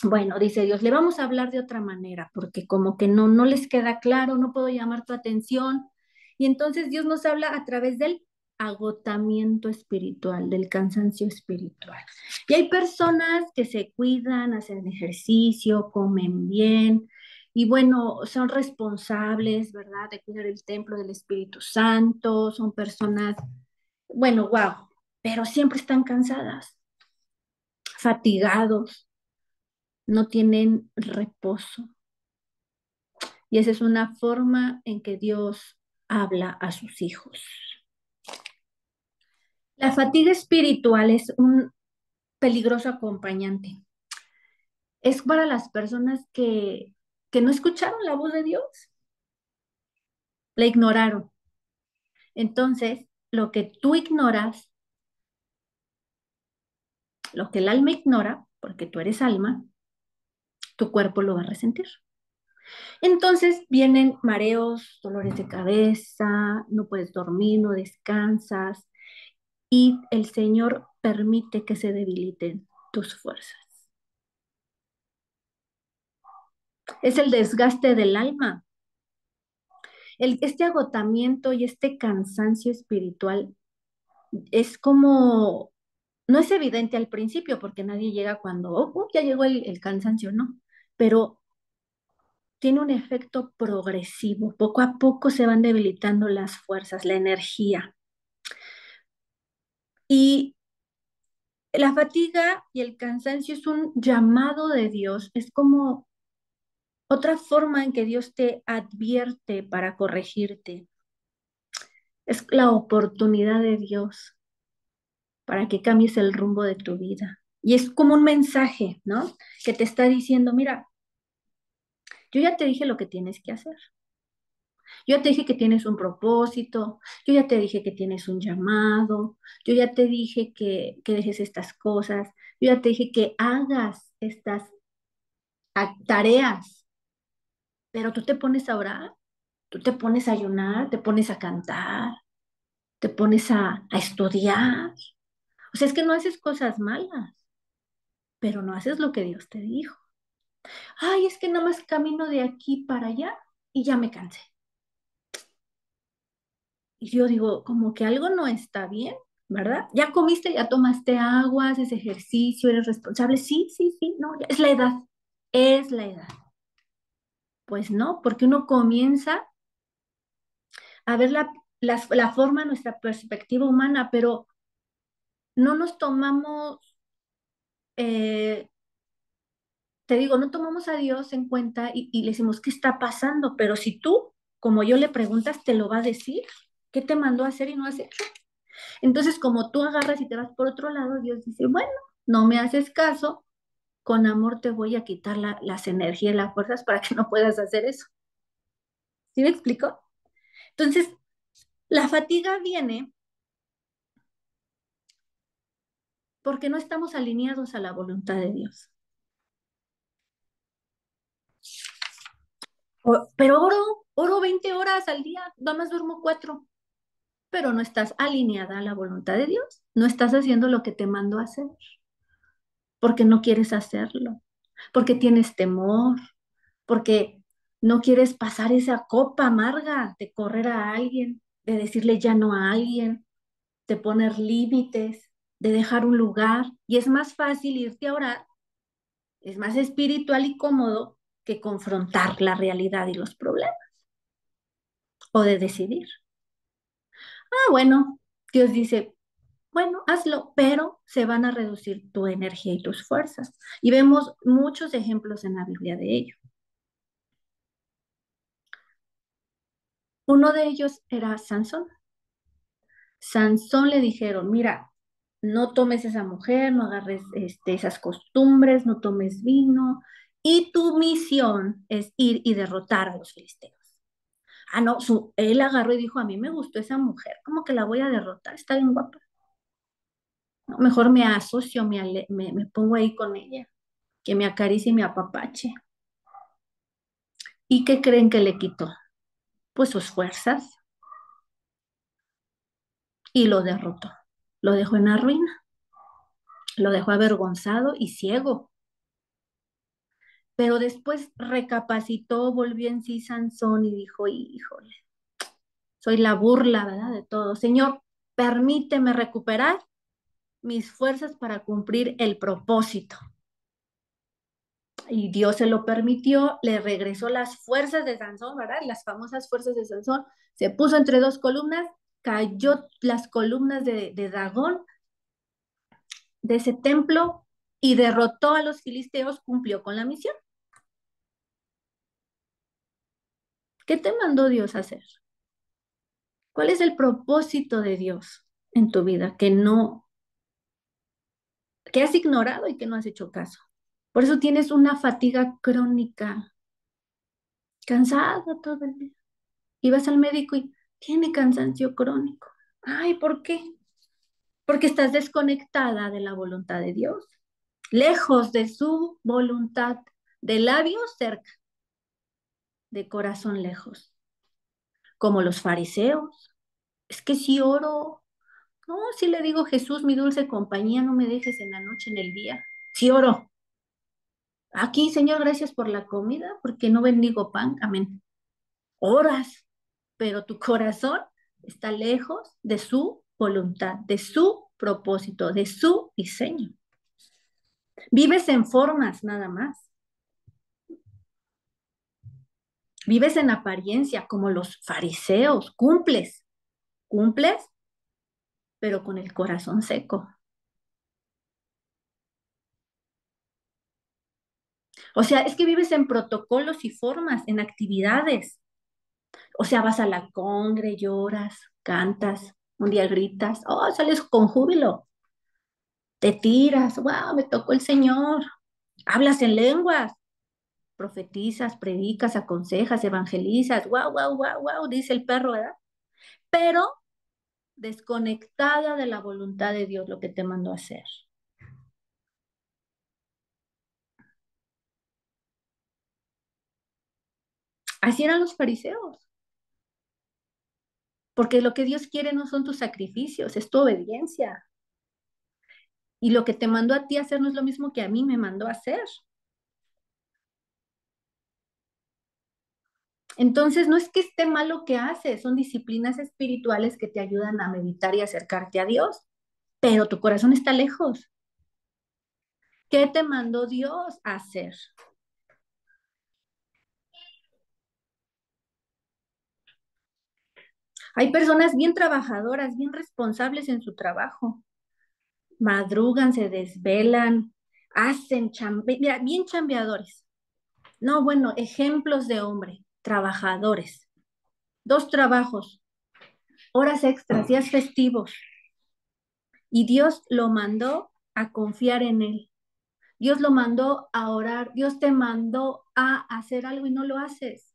Bueno, dice Dios, le vamos a hablar de otra manera, porque como que no les queda claro, no puedo llamar tu atención. Y entonces Dios nos habla a través del agotamiento espiritual, del cansancio espiritual. Y hay personas que se cuidan, hacen ejercicio, comen bien, y bueno, son responsables, ¿verdad?, de cuidar el templo del Espíritu Santo, son personas, bueno, wow, pero siempre están cansadas, fatigados, no tienen reposo. Y esa es una forma en que Dios habla a sus hijos. La fatiga espiritual es un peligroso acompañante. Es para las personas que no escucharon la voz de Dios, la ignoraron. Entonces, lo que tú ignoras, lo que el alma ignora, porque tú eres alma, tu cuerpo lo va a resentir. Entonces vienen mareos, dolores de cabeza, no puedes dormir, no descansas, y el Señor permite que se debiliten tus fuerzas. Es el desgaste del alma. Este agotamiento y este cansancio espiritual es como, no es evidente al principio porque nadie llega cuando, ya llegó el cansancio, ¿no? Pero tiene un efecto progresivo. Poco a poco se van debilitando las fuerzas, la energía. Y la fatiga y el cansancio es un llamado de Dios, es como otra forma en que Dios te advierte para corregirte. Es la oportunidad de Dios para que cambies el rumbo de tu vida. Y es como un mensaje, ¿no? Que te está diciendo, mira, yo ya te dije lo que tienes que hacer. Yo ya te dije que tienes un propósito, yo ya te dije que tienes un llamado, yo ya te dije que dejes estas cosas, yo ya te dije que hagas estas tareas, pero tú te pones a orar, tú te pones a ayunar, te pones a cantar, te pones a estudiar. O sea, es que no haces cosas malas, pero no haces lo que Dios te dijo. Ay, es que nada más camino de aquí para allá y ya me cansé. Y yo digo, como que algo no está bien, ¿verdad? Ya comiste, ya tomaste agua, haces ejercicio, eres responsable. Sí, sí, sí, no, es la edad, es la edad. Pues no, porque uno comienza a ver la forma, nuestra perspectiva humana, pero no nos tomamos, eh, te digo, no tomamos a Dios en cuenta y le decimos, ¿qué está pasando? Pero si tú, como yo le preguntas, te lo va a decir. ¿Qué te mandó a hacer y no has hecho? Entonces, como tú agarras y te vas por otro lado, Dios dice, bueno, no me haces caso, con amor te voy a quitar las energías y las fuerzas para que no puedas hacer eso. ¿Sí me explico? Entonces, la fatiga viene porque no estamos alineados a la voluntad de Dios. Pero oro 20 horas al día, nada más duermo 4, pero no estás alineada a la voluntad de Dios, no estás haciendo lo que te mandó a hacer, porque no quieres hacerlo, porque tienes temor, porque no quieres pasar esa copa amarga de correr a alguien, de decirle ya no a alguien, de poner límites, de dejar un lugar. Y es más fácil irte a orar, es más espiritual y cómodo que confrontar la realidad y los problemas o de decidir. Bueno, Dios dice, bueno, hazlo, pero se van a reducir tu energía y tus fuerzas. Y vemos muchos ejemplos en la Biblia de ello. Uno de ellos era Sansón. Sansón le dijeron, mira, no tomes esa mujer, no agarres esas costumbres, no tomes vino, y tu misión es ir y derrotar a los filisteos. Ah, no, él agarró y dijo, a mí me gustó esa mujer, ¿cómo que la voy a derrotar? Está bien guapa. No, mejor me asocio, me pongo ahí con ella, que me acaricie y me apapache. ¿Y qué creen que le quitó? Pues sus fuerzas y lo derrotó. Lo dejó en la ruina, lo dejó avergonzado y ciego. Pero después recapacitó, volvió en sí Sansón y dijo, híjole, soy la burla, ¿verdad? De todo. Señor, permíteme recuperar mis fuerzas para cumplir el propósito. Y Dios se lo permitió, le regresó las fuerzas de Sansón, ¿verdad? Las famosas fuerzas de Sansón. Se puso entre dos columnas, cayó las columnas de Dagón de ese templo y derrotó a los filisteos, cumplió con la misión. ¿Qué te mandó Dios a hacer? ¿Cuál es el propósito de Dios en tu vida que has ignorado y que no has hecho caso? Por eso tienes una fatiga crónica, cansado todo el día. Y vas al médico y tiene cansancio crónico. Ay, ¿por qué? Porque estás desconectada de la voluntad de Dios, lejos de su voluntad, de labios cerca, de corazón lejos, como los fariseos. Es que si oro, no, si le digo Jesús, mi dulce compañía, no me dejes en la noche, en el día. Si oro, aquí, Señor, gracias por la comida, porque no bendigo pan, amén. Oras, pero tu corazón está lejos de su voluntad, de su propósito, de su diseño. Vives en formas nada más. Vives en apariencia como los fariseos. Cumples, pero con el corazón seco. O sea, es que vives en protocolos y formas, en actividades. O sea, vas a la congre, lloras, cantas, un día gritas, oh, sales con júbilo, te tiras, wow, me tocó el Señor, hablas en lenguas, profetizas, predicas, aconsejas, evangelizas, wow, wow, wow, wow, dice el perro, ¿verdad? Pero desconectada de la voluntad de Dios, lo que te mandó a hacer. Así eran los fariseos, porque lo que Dios quiere no son tus sacrificios, es tu obediencia. Y lo que te mandó a ti a hacer no es lo mismo que a mí me mandó a hacer. Entonces, no es que esté mal lo que haces, son disciplinas espirituales que te ayudan a meditar y acercarte a Dios, pero tu corazón está lejos. ¿Qué te mandó Dios a hacer? Hay personas bien trabajadoras, bien responsables en su trabajo. Madrugan, se desvelan, mira, bien chambeadores. No, bueno, ejemplos de hombre, trabajadores. Dos trabajos, horas extras, días festivos. Y Dios lo mandó a confiar en él. Dios lo mandó a orar. Dios te mandó a hacer algo y no lo haces.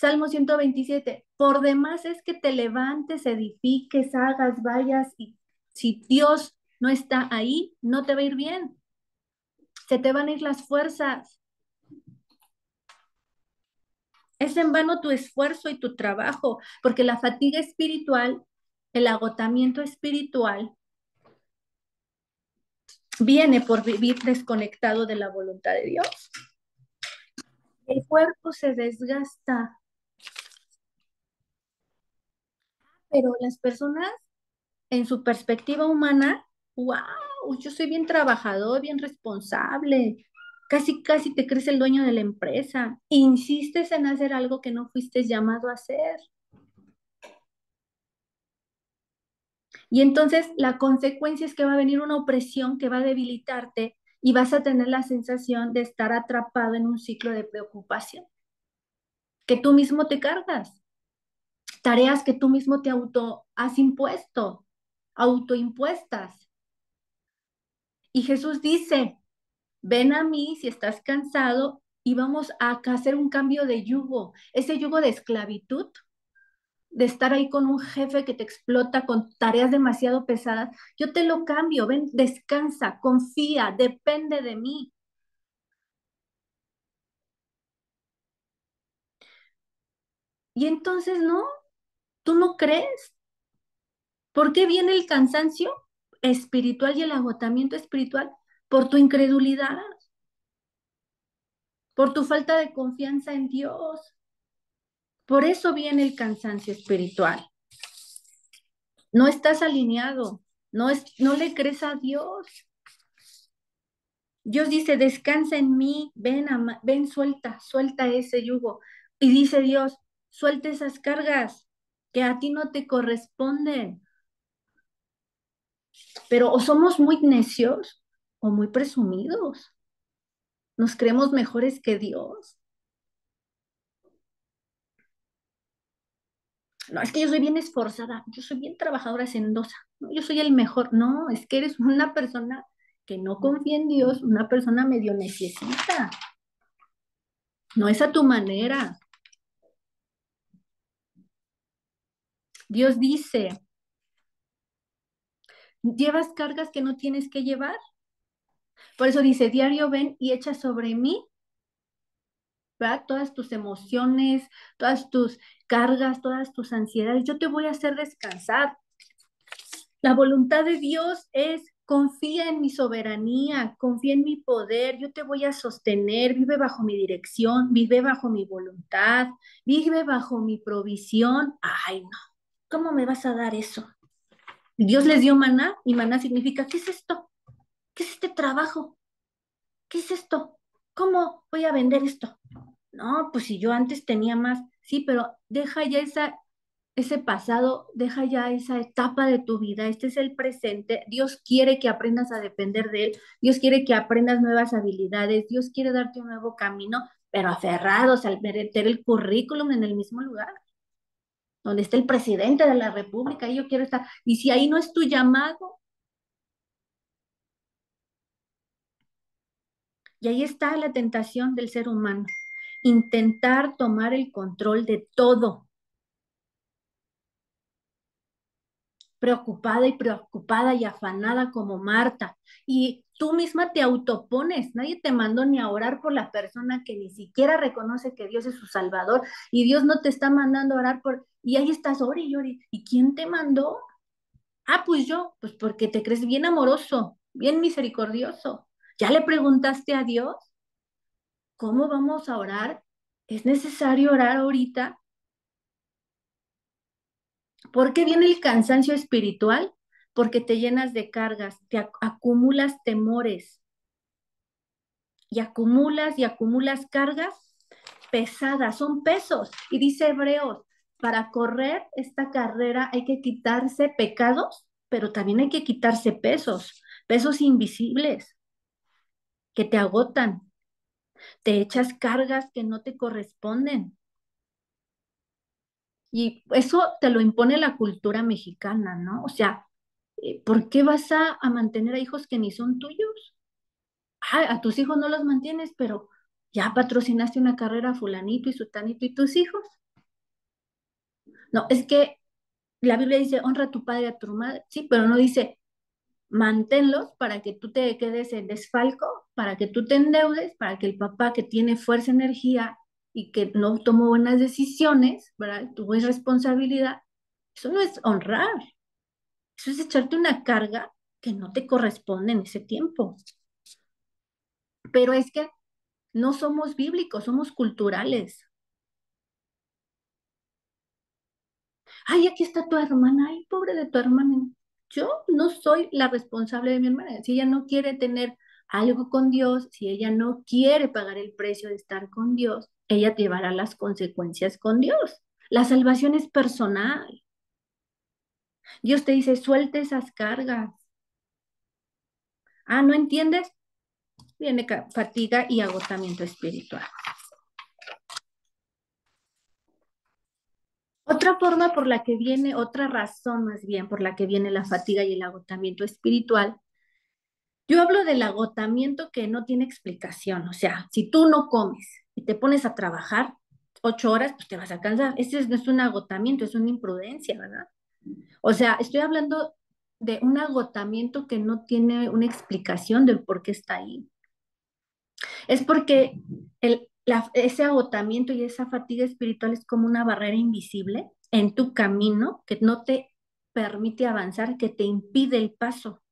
Salmo 127. Por demás es que te levantes, edifiques, hagas, vayas y si Dios no está ahí, no te va a ir bien. Se te van a ir las fuerzas. Es en vano tu esfuerzo y tu trabajo, porque la fatiga espiritual, el agotamiento espiritual, viene por vivir desconectado de la voluntad de Dios. El cuerpo se desgasta, pero las personas en su perspectiva humana, wow, yo soy bien trabajador, bien responsable, casi, casi te crees el dueño de la empresa, insistes en hacer algo que no fuiste llamado a hacer. Y entonces la consecuencia es que va a venir una opresión que va a debilitarte y vas a tener la sensación de estar atrapado en un ciclo de preocupación que tú mismo te cargas, tareas que tú mismo te auto has impuesto, autoimpuestas. Y Jesús dice, ven a mí si estás cansado y vamos a hacer un cambio de yugo, ese yugo de esclavitud, de estar ahí con un jefe que te explota con tareas demasiado pesadas. Yo te lo cambio, ven, descansa, confía, depende de mí. Y entonces, no, tú no crees. ¿Por qué viene el cansancio espiritual y el agotamiento espiritual? Por tu incredulidad, por tu falta de confianza en Dios. Por eso viene el cansancio espiritual. No estás alineado, no le crees a Dios. Dios dice, descansa en mí, ven, ven, suelta ese yugo. Y dice Dios, suelta esas cargas que a ti no te corresponden. Pero o somos muy necios o muy presumidos. Nos creemos mejores que Dios. No, es que yo soy bien esforzada, yo soy bien trabajadora hacendosa, no, yo soy el mejor. No, es que eres una persona que no confía en Dios, una persona medio necesita. No es a tu manera. Dios dice, llevas cargas que no tienes que llevar. Por eso dice, diario ven y echa sobre mí, ¿verdad? Todas tus emociones, todas tus cargas, todas tus ansiedades. Yo te voy a hacer descansar. La voluntad de Dios es, confía en mi soberanía, confía en mi poder, yo te voy a sostener, vive bajo mi dirección, vive bajo mi voluntad, vive bajo mi provisión. Ay, no, ¿cómo me vas a dar eso? Dios les dio maná y maná significa, ¿qué es esto? ¿Qué es este trabajo? ¿Qué es esto? ¿Cómo voy a vender esto? No, pues si yo antes tenía más, sí, pero deja ya ese pasado, deja ya esa etapa de tu vida, este es el presente. Dios quiere que aprendas a depender de Él, Dios quiere que aprendas nuevas habilidades, Dios quiere darte un nuevo camino, pero aferrados al meter el currículum en el mismo lugar, donde está el presidente de la República, y yo quiero estar. Y si ahí no es tu llamado, y ahí está la tentación del ser humano, intentar tomar el control de todo, preocupada y afanada como Marta. Y tú misma te autopones, nadie te mandó ni a orar por la persona que ni siquiera reconoce que Dios es su Salvador y Dios no te está mandando a orar por, y ahí estás, ore y ore. ¿Y quién te mandó? Ah, pues yo, pues porque te crees bien amoroso, bien misericordioso. ¿Ya le preguntaste a Dios cómo vamos a orar? ¿Es necesario orar ahorita? ¿Por qué viene el cansancio espiritual? Porque te llenas de cargas, te acumulas temores y acumulas cargas pesadas, son pesos. Y dice Hebreos, para correr esta carrera hay que quitarse pecados, pero también hay que quitarse pesos, pesos invisibles que te agotan, te echas cargas que no te corresponden. Y eso te lo impone la cultura mexicana, ¿no? O sea, ¿por qué vas a mantener a hijos que ni son tuyos? Ah, a tus hijos no los mantienes, pero ya patrocinaste una carrera fulanito y sutanito y tus hijos. No, es que la Biblia dice, honra a tu padre y a tu madre, sí, pero no dice, manténlos para que tú te quedes en desfalco, para que tú te endeudes, para que el papá que tiene fuerza, energía y que no tomó buenas decisiones, ¿verdad? Tuvo irresponsabilidad. Eso no es honrar, eso es echarte una carga que no te corresponde en ese tiempo. Pero es que no somos bíblicos, somos culturales. Ay, aquí está tu hermana, ay, pobre de tu hermana. Yo no soy la responsable de mi hermana. Si ella no quiere tener algo con Dios, si ella no quiere pagar el precio de estar con Dios, ella llevará las consecuencias con Dios. La salvación es personal. Dios te dice, suelte esas cargas. Ah, ¿no entiendes? Viene fatiga y agotamiento espiritual. Otra forma por la que viene, otra razón más bien por la que viene la fatiga y el agotamiento espiritual, Yo hablo del agotamiento que no tiene explicación. O sea, si tú no comes y te pones a trabajar 8 horas, pues te vas a cansar. Ese no es un agotamiento, es una imprudencia, ¿verdad? O sea, estoy hablando de un agotamiento que no tiene una explicación del por qué está ahí. Es porque ese agotamiento y esa fatiga espiritual es como una barrera invisible en tu camino que no te permite avanzar, que te impide el paso.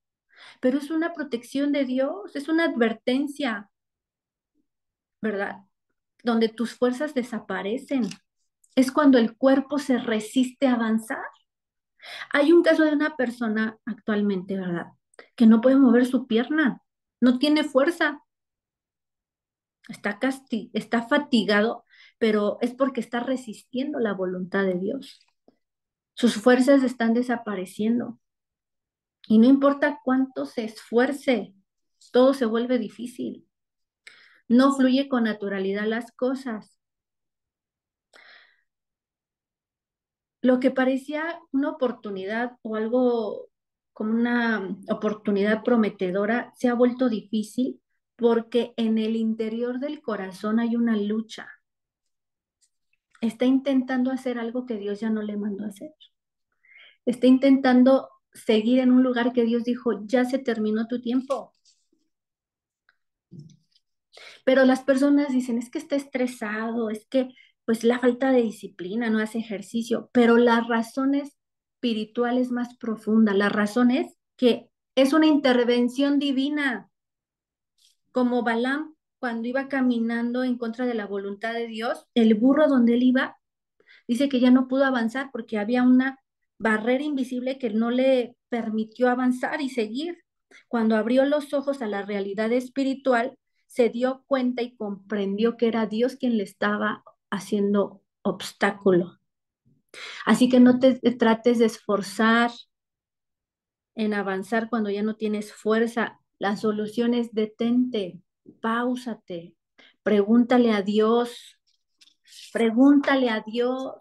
Pero es una protección de Dios, es una advertencia, ¿verdad? Donde tus fuerzas desaparecen. Es cuando el cuerpo se resiste a avanzar. Hay un caso de una persona actualmente, ¿verdad? Que no puede mover su pierna, no tiene fuerza, está fatigado, pero es porque está resistiendo la voluntad de Dios. Sus fuerzas están desapareciendo y no importa cuánto se esfuerce, todo se vuelve difícil. No fluye con naturalidad las cosas. Lo que parecía una oportunidad o algo como una oportunidad prometedora se ha vuelto difícil porque en el interior del corazón hay una lucha. Está intentando hacer algo que Dios ya no le mandó a hacer. Está intentando seguir en un lugar que Dios dijo, ya se terminó tu tiempo. Pero las personas dicen, es que está estresado, es que pues la falta de disciplina, no hace ejercicio, pero la razón espiritual es más profunda. La razón es que es una intervención divina, como Balaam cuando iba caminando en contra de la voluntad de Dios, el burro donde él iba, dice que ya no pudo avanzar porque había una barrera invisible que no le permitió avanzar y seguir. Cuando abrió los ojos a la realidad espiritual, se dio cuenta y comprendió que era Dios quien le estaba haciendo obstáculo. Así que no te trates de esforzar en avanzar cuando ya no tienes fuerza. La solución es detente, páusate, pregúntale a Dios, pregúntale a Dios.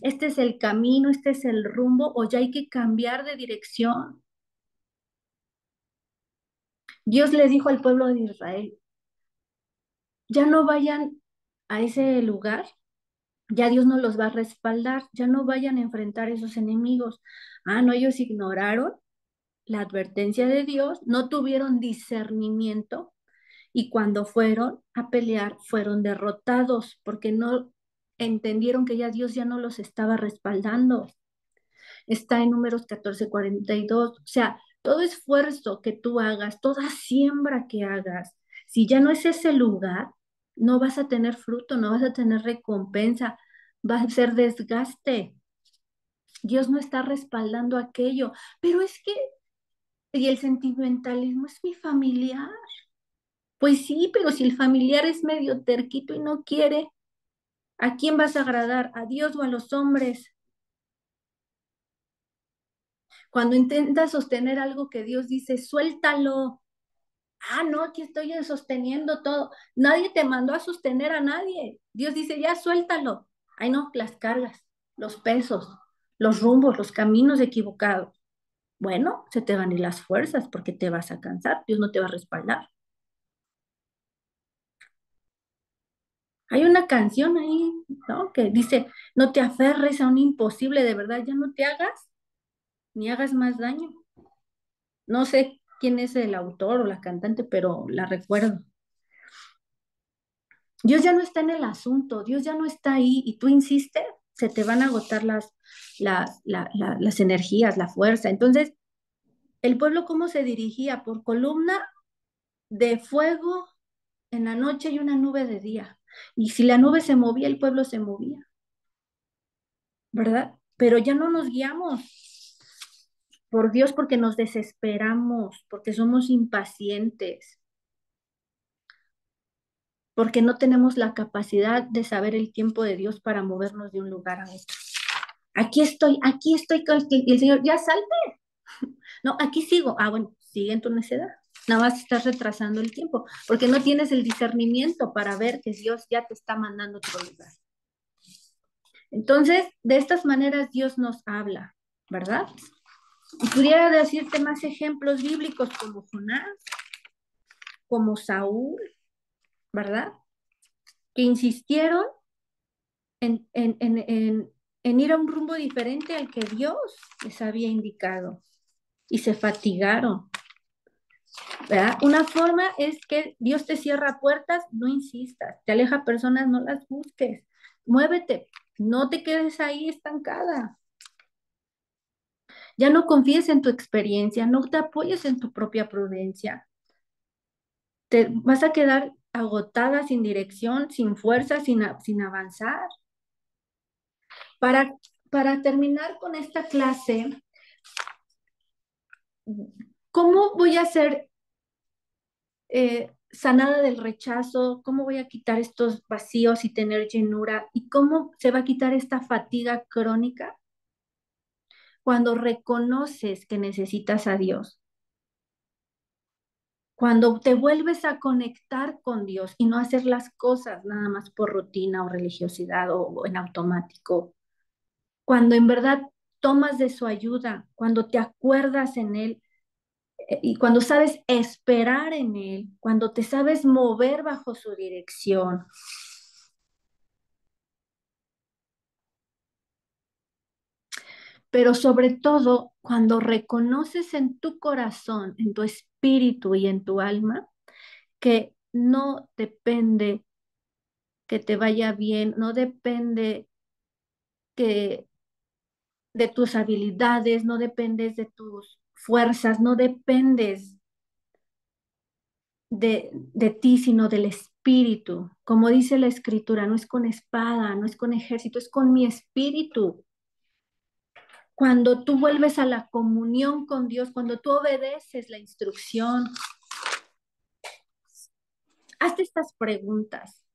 ¿Este es el camino, este es el rumbo o ya hay que cambiar de dirección? Dios le dijo al pueblo de Israel, ya no vayan a ese lugar, ya Dios no los va a respaldar, ya no vayan a enfrentar a esos enemigos. Ah, no, ellos ignoraron la advertencia de Dios, no tuvieron discernimiento y cuando fueron a pelear fueron derrotados porque no entendieron que ya Dios ya no los estaba respaldando. Está en Números 14:42. O sea, todo esfuerzo que tú hagas, toda siembra que hagas, si ya no es ese lugar, no vas a tener fruto, no vas a tener recompensa, va a ser desgaste. Dios no está respaldando aquello, pero es que, y el sentimentalismo es mi familiar. Pues sí, pero si el familiar es medio terquito y no quiere, ¿a quién vas a agradar? ¿A Dios o a los hombres? Cuando intentas sostener algo que Dios dice, suéltalo. Ah, no, aquí estoy sosteniendo todo. Nadie te mandó a sostener a nadie. Dios dice, ya suéltalo. Ay, no, las cargas, los pesos, los rumbos, los caminos equivocados. Bueno, se te van a ir las fuerzas porque te vas a cansar. Dios no te va a respaldar. Hay una canción ahí, ¿no? Que dice, no te aferres a un imposible, de verdad, ya no te hagas, ni hagas más daño. No sé quién es el autor o la cantante, pero la recuerdo. Dios ya no está en el asunto, Dios ya no está ahí y tú insistes, se te van a agotar las energías, la fuerza. Entonces, el pueblo, ¿cómo se dirigía? Por columna de fuego en la noche y una nube de día. Y si la nube se movía, el pueblo se movía, ¿verdad? Pero ya no nos guiamos por Dios porque nos desesperamos, porque somos impacientes, porque no tenemos la capacidad de saber el tiempo de Dios para movernos de un lugar a otro. Aquí estoy, y el Señor, ya salte. No, aquí sigo. Ah, bueno, sigue en tu necedad. Nada más estás retrasando el tiempo, porque no tienes el discernimiento para ver que Dios ya te está mandando a otro lugar. Entonces, de estas maneras Dios nos habla, ¿verdad? Y pudiera decirte más ejemplos bíblicos como Jonás. como Saúl, ¿verdad? Que insistieron en, en, en, en, en ir a un rumbo diferente al que Dios les había indicado y se fatigaron, ¿verdad? Una forma es que Dios te cierra puertas, no insistas, te aleja personas, no las busques, muévete, no te quedes ahí estancada. Ya no confíes en tu experiencia, no te apoyes en tu propia prudencia. Te vas a quedar agotada, sin dirección, sin fuerza, sin avanzar. Para, para terminar con esta clase, ¿cómo voy a ser sanada del rechazo? ¿Cómo voy a quitar estos vacíos y tener llenura? ¿Y cómo se va a quitar esta fatiga crónica? Cuando reconoces que necesitas a Dios, cuando te vuelves a conectar con Dios y no hacer las cosas nada más por rutina o religiosidad o en automático, cuando en verdad tomas de su ayuda, cuando te acuerdas en Él y cuando sabes esperar en Él, cuando te sabes mover bajo su dirección, pero sobre todo cuando reconoces en tu corazón, en tu espíritu y en tu alma que no depende que te vaya bien, no depende que de tus habilidades, no dependes de tus fuerzas, no dependes de ti, sino del espíritu. Como dice la escritura, no es con espada, no es con ejército, es con mi espíritu. Cuando tú vuelves a la comunión con Dios, cuando tú obedeces la instrucción, hazte estas preguntas.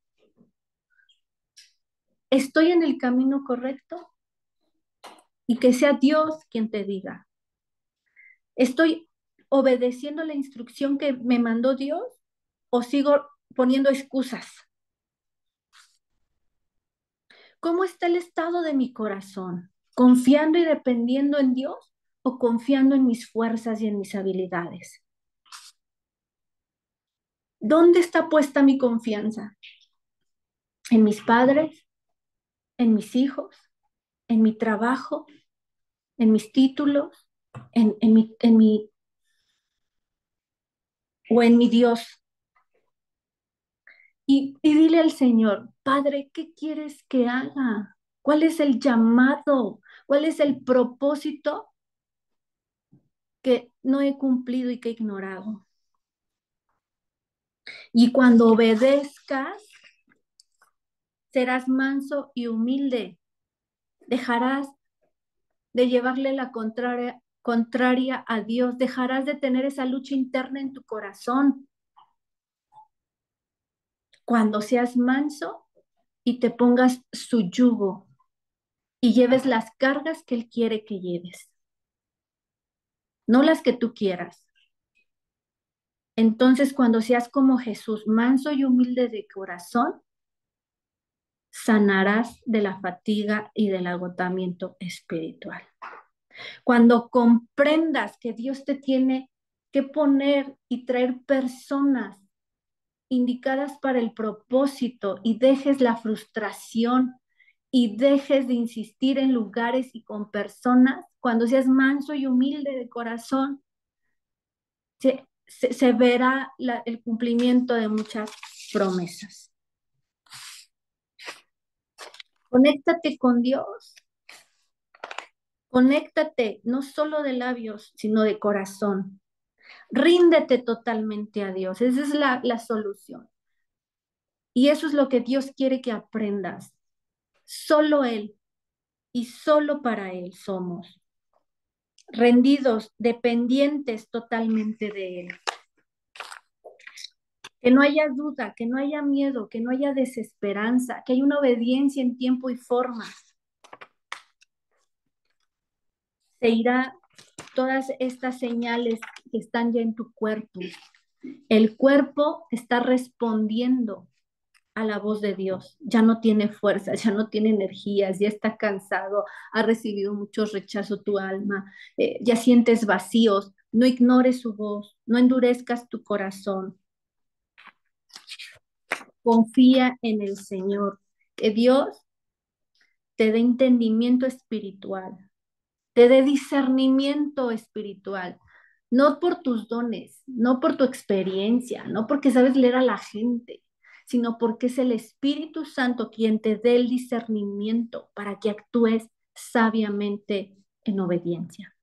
¿Estoy en el camino correcto? Y que sea Dios quien te diga. ¿Estoy obedeciendo la instrucción que me mandó Dios o sigo poniendo excusas? ¿Cómo está el estado de mi corazón? ¿Confiando y dependiendo en Dios o confiando en mis fuerzas y en mis habilidades? ¿Dónde está puesta mi confianza? ¿En mis padres? ¿En mis hijos? ¿En mi trabajo? ¿En mis títulos? ¿En mi o en mi Dios? Y dile al Señor, Padre, ¿qué quieres que haga? ¿Cuál es el llamado? ¿Cuál es el propósito que no he cumplido y que he ignorado? Y cuando obedezcas, serás manso y humilde. Dejarás de llevarle la contraria a Dios. Dejarás de tener esa lucha interna en tu corazón. Cuando seas manso y te pongas su yugo y lleves las cargas que Él quiere que lleves, no las que tú quieras. Entonces, cuando seas como Jesús, manso y humilde de corazón, sanarás de la fatiga y del agotamiento espiritual. Cuando comprendas que Dios te tiene que poner y traer personas indicadas para el propósito y dejes la frustración y dejes de insistir en lugares y con personas, cuando seas manso y humilde de corazón, se verá el cumplimiento de muchas promesas. Conéctate con Dios, conéctate no solo de labios, sino de corazón. Ríndete totalmente a Dios, esa es la solución. Y eso es lo que Dios quiere que aprendas. Solo Él y solo para Él somos. Rendidos, dependientes totalmente de Él. Que no haya duda, que no haya miedo, que no haya desesperanza, que haya una obediencia en tiempo y forma. Se irá todas estas señales que están ya en tu cuerpo. El cuerpo está respondiendo a la voz de Dios. Ya no tiene fuerzas, ya no tiene energías, ya está cansado, ha recibido mucho rechazo tu alma, ya sientes vacíos. No ignores su voz, no endurezcas tu corazón. Confía en el Señor, que Dios te dé entendimiento espiritual, te dé discernimiento espiritual, no por tus dones, no por tu experiencia, no porque sabes leer a la gente, sino porque es el Espíritu Santo quien te dé el discernimiento para que actúes sabiamente en obediencia.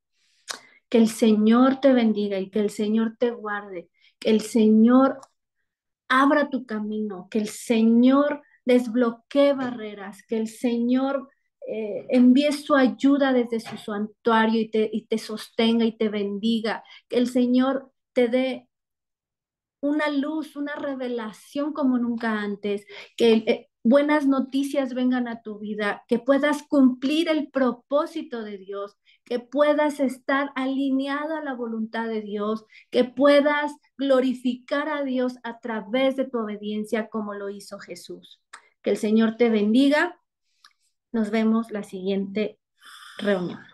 Que el Señor te bendiga y que el Señor te guarde, que el Señor abra tu camino, que el Señor desbloquee barreras, que el Señor envíe su ayuda desde su santuario y te sostenga y te bendiga, que el Señor te dé una luz, una revelación como nunca antes, que buenas noticias vengan a tu vida, que puedas cumplir el propósito de Dios, que puedas estar alineado a la voluntad de Dios, que puedas glorificar a Dios a través de tu obediencia como lo hizo Jesús. Que el Señor te bendiga. Nos vemos la siguiente reunión.